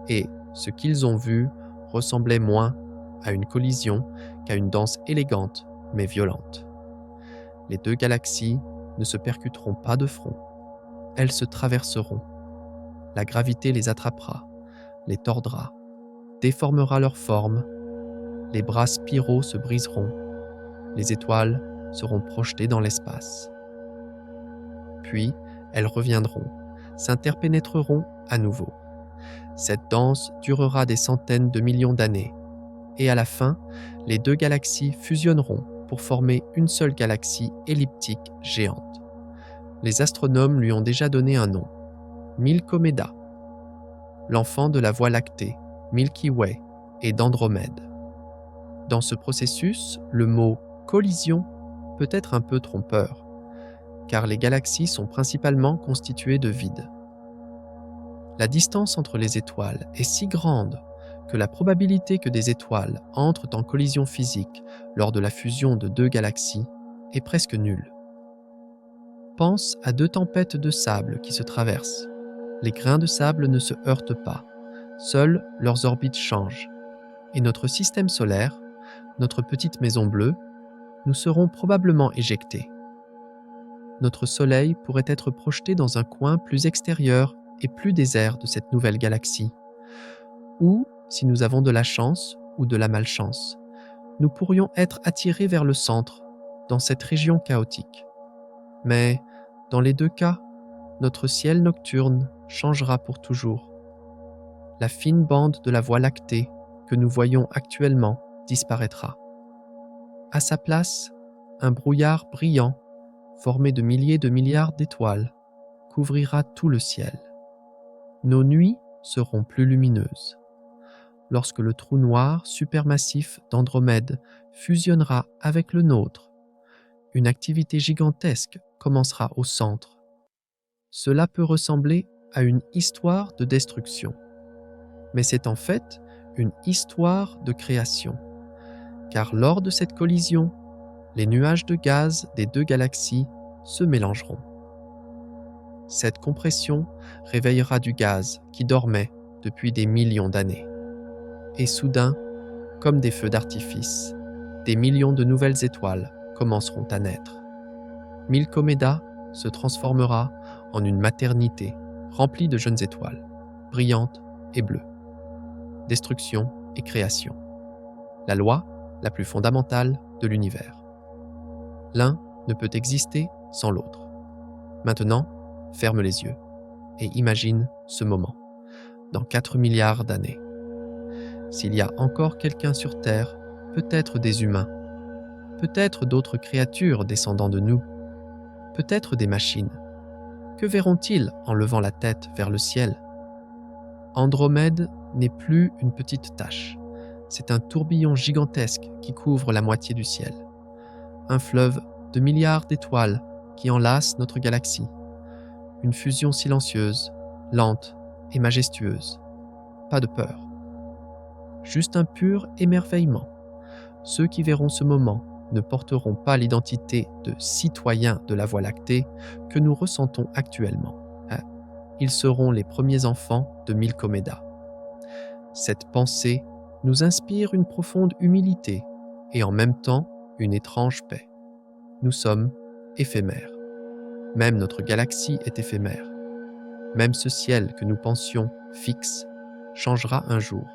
Et ce qu'ils ont vu ressemblait moins à une collision qu'à une danse élégante mais violente. Les 2 galaxies ne se percuteront pas de front. Elles se traverseront. La gravité les attrapera, les tordra, déformera leur forme, les bras spiraux se briseront, les étoiles seront projetées dans l'espace. Puis, elles reviendront, s'interpénétreront à nouveau. Cette danse durera des centaines de millions d'années, et à la fin, les 2 galaxies fusionneront pour former une seule galaxie elliptique géante. Les astronomes lui ont déjà donné un nom, Milkomeda, l'enfant de la Voie lactée, Milky Way et d'Andromède. Dans ce processus, le mot « collision » peut être un peu trompeur, car les galaxies sont principalement constituées de vide. La distance entre les étoiles est si grande que la probabilité que des étoiles entrent en collision physique lors de la fusion de 2 galaxies est presque nulle. Pense à 2 tempêtes de sable qui se traversent. Les grains de sable ne se heurtent pas, seules leurs orbites changent. Et notre système solaire, notre petite maison bleue, nous serons probablement éjectés. Notre Soleil pourrait être projeté dans un coin plus extérieur et plus désert de cette nouvelle galaxie. Ou, si nous avons de la chance ou de la malchance, nous pourrions être attirés vers le centre, dans cette région chaotique. Mais, dans les 2 cas, notre ciel nocturne changera pour toujours. La fine bande de la Voie lactée que nous voyons actuellement disparaîtra. À sa place, un brouillard brillant, formé de milliers de milliards d'étoiles, couvrira tout le ciel. Nos nuits seront plus lumineuses. Lorsque le trou noir supermassif d'Andromède fusionnera avec le nôtre, une activité gigantesque commencera au centre. Cela peut ressembler à une histoire de destruction, mais c'est en fait une histoire de création, car lors de cette collision, les nuages de gaz des 2 galaxies se mélangeront. Cette compression réveillera du gaz qui dormait depuis des millions d'années. Et soudain, comme des feux d'artifice, des millions de nouvelles étoiles commenceront à naître. Milkomeda se transformera en une maternité remplie de jeunes étoiles, brillantes et bleues. Destruction et création. La loi la plus fondamentale de l'univers. L'un ne peut exister sans l'autre. Maintenant, ferme les yeux et imagine ce moment, dans 4 milliards d'années. S'il y a encore quelqu'un sur Terre, peut-être des humains, peut-être d'autres créatures descendant de nous, peut-être des machines. Que verront-ils en levant la tête vers le ciel? Andromède n'est plus une petite tache. C'est un tourbillon gigantesque qui couvre la moitié du ciel. Un fleuve de milliards d'étoiles qui enlace notre galaxie. Une fusion silencieuse, lente et majestueuse. Pas de peur. Juste un pur émerveillement. Ceux qui verront ce moment ne porteront pas l'identité de citoyens de la Voie lactée que nous ressentons actuellement. Ils seront les premiers enfants de Milkomeda. Cette pensée nous inspire une profonde humilité et en même temps une étrange paix. Nous sommes éphémères. Même notre galaxie est éphémère. Même ce ciel que nous pensions fixe changera un jour.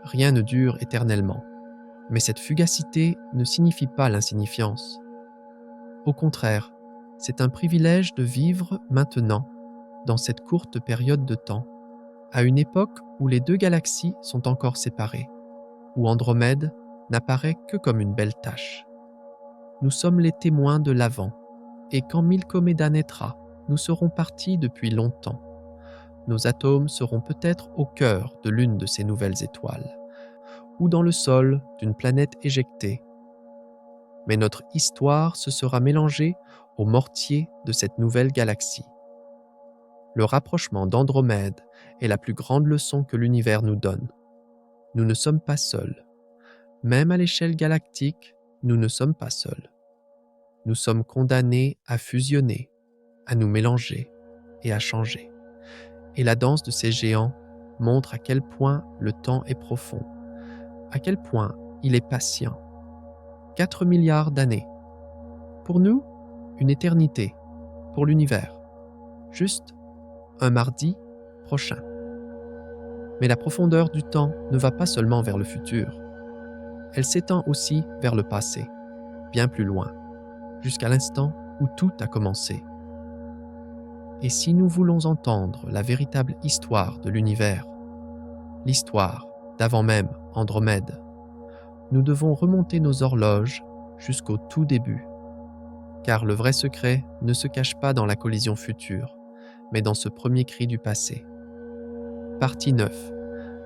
Rien ne dure éternellement. Mais cette fugacité ne signifie pas l'insignifiance. Au contraire, c'est un privilège de vivre maintenant, dans cette courte période de temps, à une époque où les deux galaxies sont encore séparées, où Andromède n'apparaît que comme une belle tache. Nous sommes les témoins de l'avant, et quand Milkomeda naîtra, nous serons partis depuis longtemps. Nos atomes seront peut-être au cœur de l'une de ces nouvelles étoiles, ou dans le sol d'une planète éjectée. Mais notre histoire se sera mélangée au mortier de cette nouvelle galaxie. Le rapprochement d'Andromède est la plus grande leçon que l'univers nous donne. Nous ne sommes pas seuls. Même à l'échelle galactique, nous ne sommes pas seuls. Nous sommes condamnés à fusionner, à nous mélanger et à changer. Et la danse de ces géants montre à quel point le temps est profond, à quel point il est patient. 4 milliards d'années. Pour nous, une éternité. Pour l'univers, juste un mardi prochain. Mais la profondeur du temps ne va pas seulement vers le futur. Elle s'étend aussi vers le passé, bien plus loin, jusqu'à l'instant où tout a commencé. Et si nous voulons entendre la véritable histoire de l'univers, l'histoire d'avant même Andromède, nous devons remonter nos horloges jusqu'au tout début. Car le vrai secret ne se cache pas dans la collision future, mais dans ce premier cri du passé. Partie 9.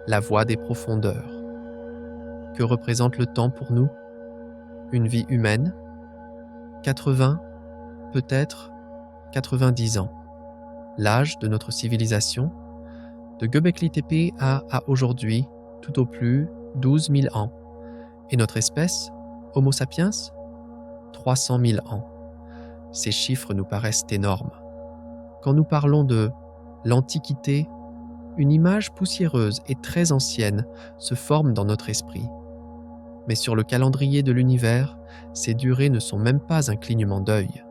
La voix des profondeurs. Que représente le temps pour nous? Une vie humaine? 80, peut-être 90 ans. L'âge de notre civilisation? De Göbekli Tepe à aujourd'hui, tout au plus 12 000 ans. Et notre espèce, Homo sapiens? 300 000 ans. Ces chiffres nous paraissent énormes. Quand nous parlons de l'Antiquité, une image poussiéreuse et très ancienne se forme dans notre esprit. Mais sur le calendrier de l'univers, ces durées ne sont même pas un clignement d'œil.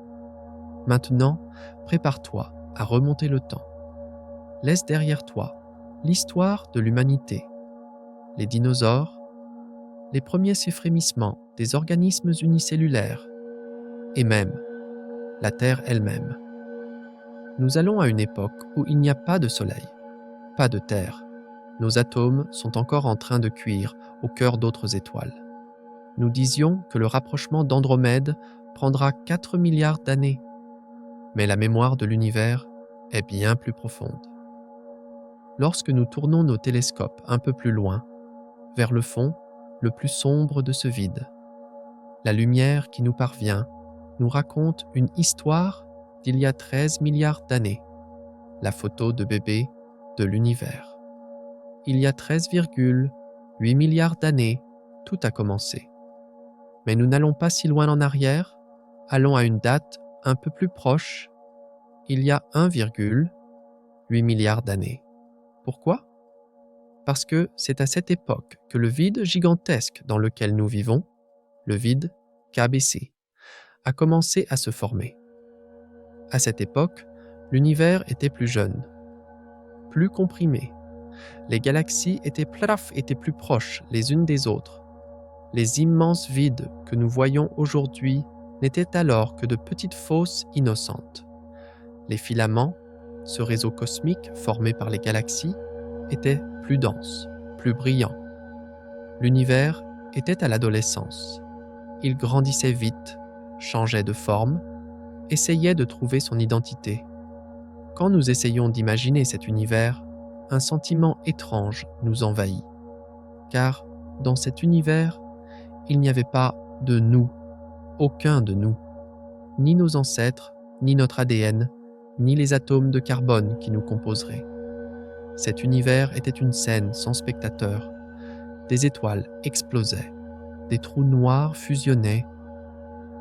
Maintenant, prépare-toi à remonter le temps. Laisse derrière toi l'histoire de l'humanité, les dinosaures, les premiers frémissements des organismes unicellulaires, et même la Terre elle-même. Nous allons à une époque où il n'y a pas de soleil, pas de terre. Nos atomes sont encore en train de cuire au cœur d'autres étoiles. Nous disions que le rapprochement d'Andromède prendra 4 milliards d'années. Mais la mémoire de l'univers est bien plus profonde. Lorsque nous tournons nos télescopes un peu plus loin, vers le fond, le plus sombre de ce vide, la lumière qui nous parvient nous raconte une histoire d'il y a 13 milliards d'années, la photo de bébé de l'univers. Il y a 13,8 milliards d'années, tout a commencé. Mais nous n'allons pas si loin en arrière, allons à une date un peu plus proche, il y a 1,8 milliard d'années. Pourquoi? Parce que c'est à cette époque que le vide gigantesque dans lequel nous vivons, le vide KBC, a commencé à se former. À cette époque, l'univers était plus jeune, plus comprimé. Les galaxies étaient plus proches les unes des autres. Les immenses vides que nous voyons aujourd'hui n'étaient alors que de petites fosses innocentes. Les filaments, ce réseau cosmique formé par les galaxies, étaient plus denses, plus brillants. L'univers était à l'adolescence. Il grandissait vite, changeait de forme, essayait de trouver son identité. Quand nous essayons d'imaginer cet univers, un sentiment étrange nous envahit. Car dans cet univers, il n'y avait pas de nous, aucun de nous, ni nos ancêtres, ni notre ADN, ni les atomes de carbone qui nous composeraient. Cet univers était une scène sans spectateurs. Des étoiles explosaient, des trous noirs fusionnaient,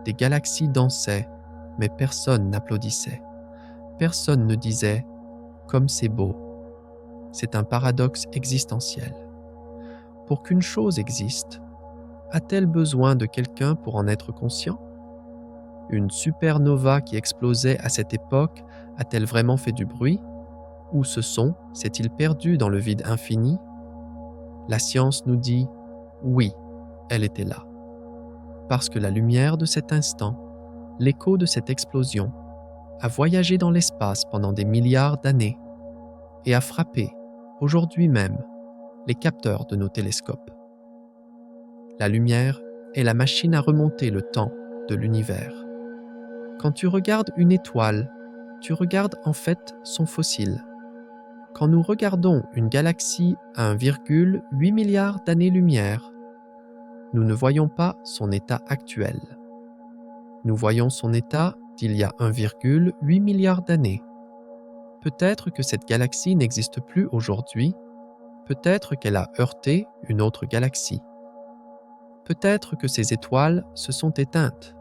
des galaxies dansaient, mais personne n'applaudissait. Personne ne disait « comme c'est beau ». C'est un paradoxe existentiel. Pour qu'une chose existe, a-t-elle besoin de quelqu'un pour en être conscient? Une supernova qui explosait à cette époque a-t-elle vraiment fait du bruit? Ou ce son s'est-il perdu dans le vide infini? La science nous dit « oui, elle était là ». Parce que la lumière de cet instant, l'écho de cette explosion, a voyagé dans l'espace pendant des milliards d'années et a frappé, aujourd'hui même, les capteurs de nos télescopes. La lumière est la machine à remonter le temps de l'univers. Quand tu regardes une étoile, tu regardes en fait son fossile. Quand nous regardons une galaxie à 1,8 milliard d'années-lumière, nous ne voyons pas son état actuel. Nous voyons son état d'il y a 1,8 milliard d'années. Peut-être que cette galaxie n'existe plus aujourd'hui, peut-être qu'elle a heurté une autre galaxie. Peut-être que ces étoiles se sont éteintes.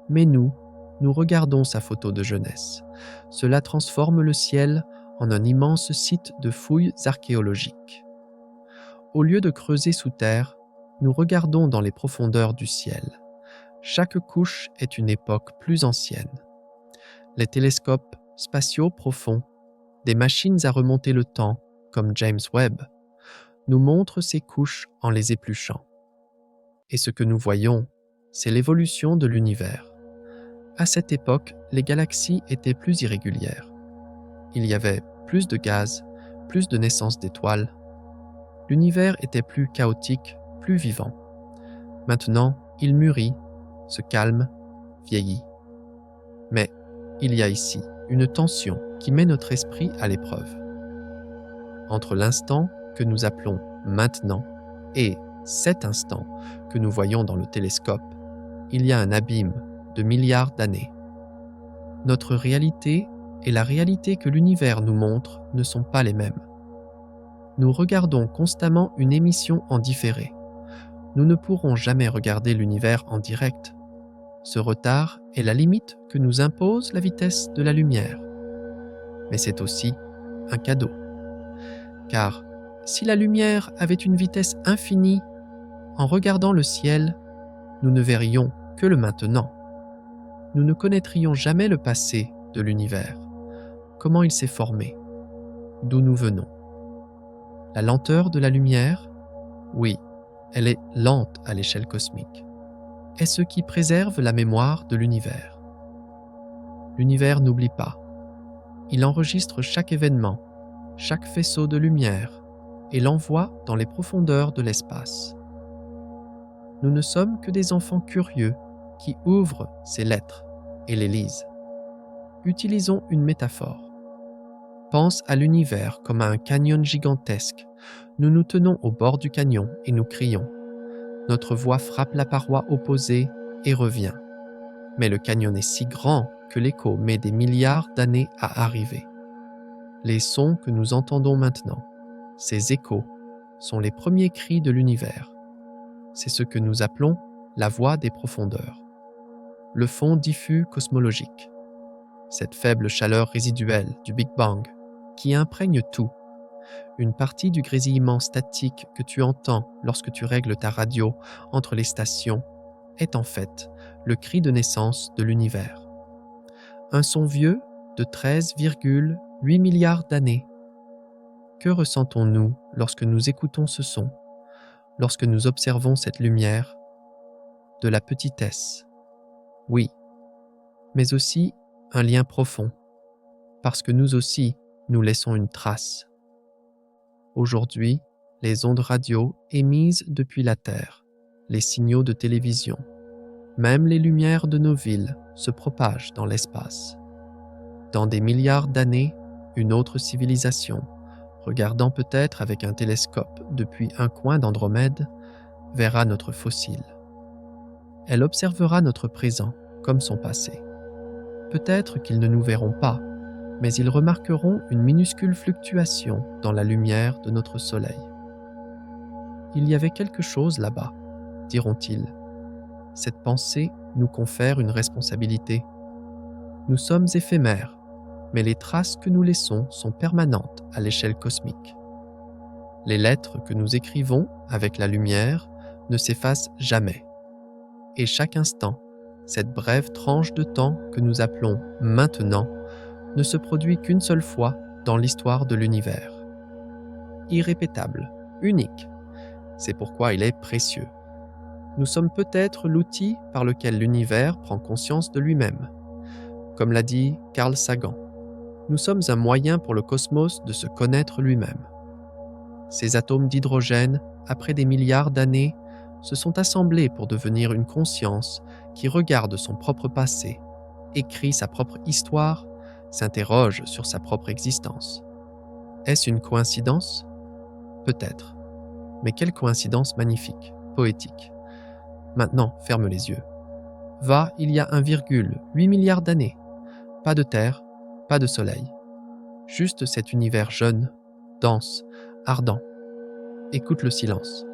Mais nous regardons sa photo de jeunesse. Cela transforme le ciel en un immense site de fouilles archéologiques. Au lieu de creuser sous terre, nous regardons dans les profondeurs du ciel. Chaque couche est une époque plus ancienne. Les télescopes spatiaux profonds, des machines à remonter le temps, comme James Webb, nous montrent ces couches en les épluchant. Et ce que nous voyons, c'est l'évolution de l'univers. À cette époque, les galaxies étaient plus irrégulières. Il y avait plus de gaz, plus de naissances d'étoiles. L'univers était plus chaotique, plus vivant. Maintenant, il mûrit, se calme, vieillit. Mais il y a ici une tension qui met notre esprit à l'épreuve. Entre l'instant que nous appelons maintenant et cet instant que nous voyons dans le télescope, il y a un abîme de milliards d'années. Notre réalité et la réalité que l'univers nous montre ne sont pas les mêmes. Nous regardons constamment une émission en différé. Nous ne pourrons jamais regarder l'univers en direct. Ce retard est la limite que nous impose la vitesse de la lumière. Mais c'est aussi un cadeau. Car si la lumière avait une vitesse infinie, en regardant le ciel, nous ne verrions que le maintenant. Nous ne connaîtrions jamais le passé de l'univers, comment il s'est formé, d'où nous venons. La lenteur de la lumière, oui, elle est lente à l'échelle cosmique, est ce qui préserve la mémoire de l'univers. L'univers n'oublie pas. Il enregistre chaque événement, chaque faisceau de lumière et l'envoie dans les profondeurs de l'espace. Nous ne sommes que des enfants curieux qui ouvrent ces lettres et les lisent. Utilisons une métaphore. Pense à l'univers comme à un canyon gigantesque. Nous nous tenons au bord du canyon et nous crions. Notre voix frappe la paroi opposée et revient. Mais le canyon est si grand que l'écho met des milliards d'années à arriver. Les sons que nous entendons maintenant, ces échos, sont les premiers cris de l'univers. C'est ce que nous appelons la voix des profondeurs. Le fond diffus cosmologique. Cette faible chaleur résiduelle du Big Bang qui imprègne tout. Une partie du grésillement statique que tu entends lorsque tu règles ta radio entre les stations est en fait le cri de naissance de l'univers. Un son vieux de 13,8 milliards d'années. Que ressentons-nous lorsque nous écoutons ce son, lorsque nous observons cette lumière? De la petitesse, oui, mais aussi un lien profond, parce que nous aussi, nous laissons une trace. Aujourd'hui, les ondes radio émises depuis la Terre les signaux de télévision, même les lumières de nos villes se propagent dans l'espace. Dans des milliards d'années, une autre civilisation, regardant peut-être avec un télescope depuis un coin d'Andromède, verra notre fossile. Elle observera notre présent comme son passé. Peut-être qu'ils ne nous verront pas, mais ils remarqueront une minuscule fluctuation dans la lumière de notre Soleil. Il y avait quelque chose là-bas, diront-ils. Cette pensée nous confère une responsabilité. Nous sommes éphémères, mais les traces que nous laissons sont permanentes à l'échelle cosmique. Les lettres que nous écrivons avec la lumière ne s'effacent jamais. Et chaque instant, cette brève tranche de temps que nous appelons « maintenant » ne se produit qu'une seule fois dans l'histoire de l'univers. Irrépétable, unique, c'est pourquoi il est précieux. Nous sommes peut-être l'outil par lequel l'univers prend conscience de lui-même. Comme l'a dit Carl Sagan, nous sommes un moyen pour le cosmos de se connaître lui-même. Ces atomes d'hydrogène, après des milliards d'années, se sont assemblés pour devenir une conscience qui regarde son propre passé, écrit sa propre histoire, s'interroge sur sa propre existence. Est-ce une coïncidence ? Peut-être. Mais quelle coïncidence magnifique, poétique. Maintenant, ferme les yeux. Va, il y a 1,8 milliard d'années. Pas de Terre, pas de Soleil. Juste cet univers jeune, dense, ardent. Écoute le silence.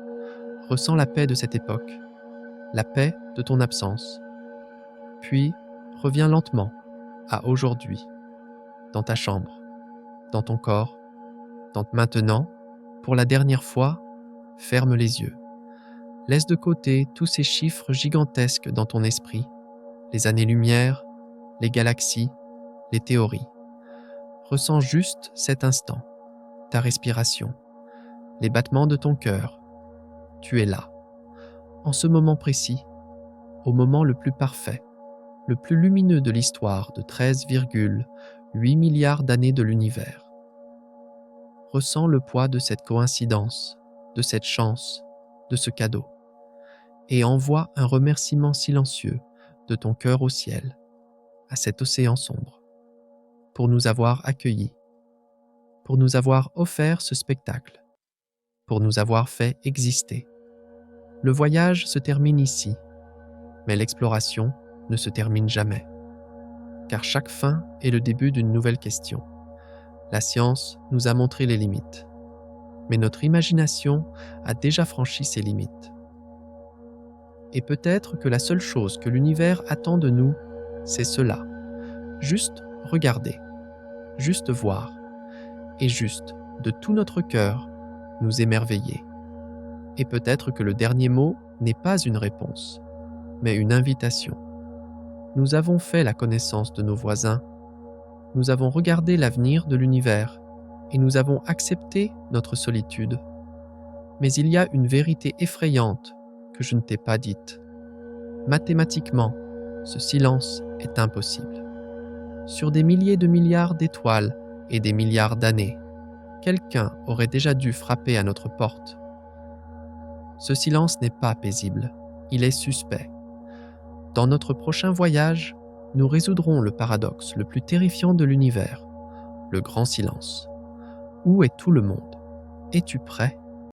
Ressens la paix de cette époque, la paix de ton absence. Puis, reviens lentement à aujourd'hui, dans ta chambre, dans ton corps, maintenant, pour la dernière fois, ferme les yeux. Laisse de côté tous ces chiffres gigantesques dans ton esprit, les années-lumière, les galaxies, les théories. Ressens juste cet instant, ta respiration, les battements de ton cœur. Tu es là, en ce moment précis, au moment le plus parfait, le plus lumineux de l'histoire de 13,8 milliards d'années de l'univers. Ressens le poids de cette coïncidence, de cette chance, de ce cadeau, et envoie un remerciement silencieux de ton cœur au ciel, à cet océan sombre, pour nous avoir accueillis, pour nous avoir offert ce spectacle, pour nous avoir fait exister. Le voyage se termine ici, mais l'exploration ne se termine jamais, car chaque fin est le début d'une nouvelle question. La science nous a montré les limites, mais notre imagination a déjà franchi ces limites. Et peut-être que la seule chose que l'univers attend de nous, c'est cela. Juste regarder, juste voir, et juste, de tout notre cœur, nous émerveiller. Et peut-être que le dernier mot n'est pas une réponse, mais une invitation. Nous avons fait la connaissance de nos voisins, nous avons regardé l'avenir de l'univers et nous avons accepté notre solitude. Mais il y a une vérité effrayante que je ne t'ai pas dite. Mathématiquement, ce silence est impossible. Sur des milliers de milliards d'étoiles et des milliards d'années, quelqu'un aurait déjà dû frapper à notre porte. Ce silence n'est pas paisible, il est suspect. Dans notre prochain voyage, nous résoudrons le paradoxe le plus terrifiant de l'univers, le grand silence. Où est tout le monde ? Es-tu prêt ?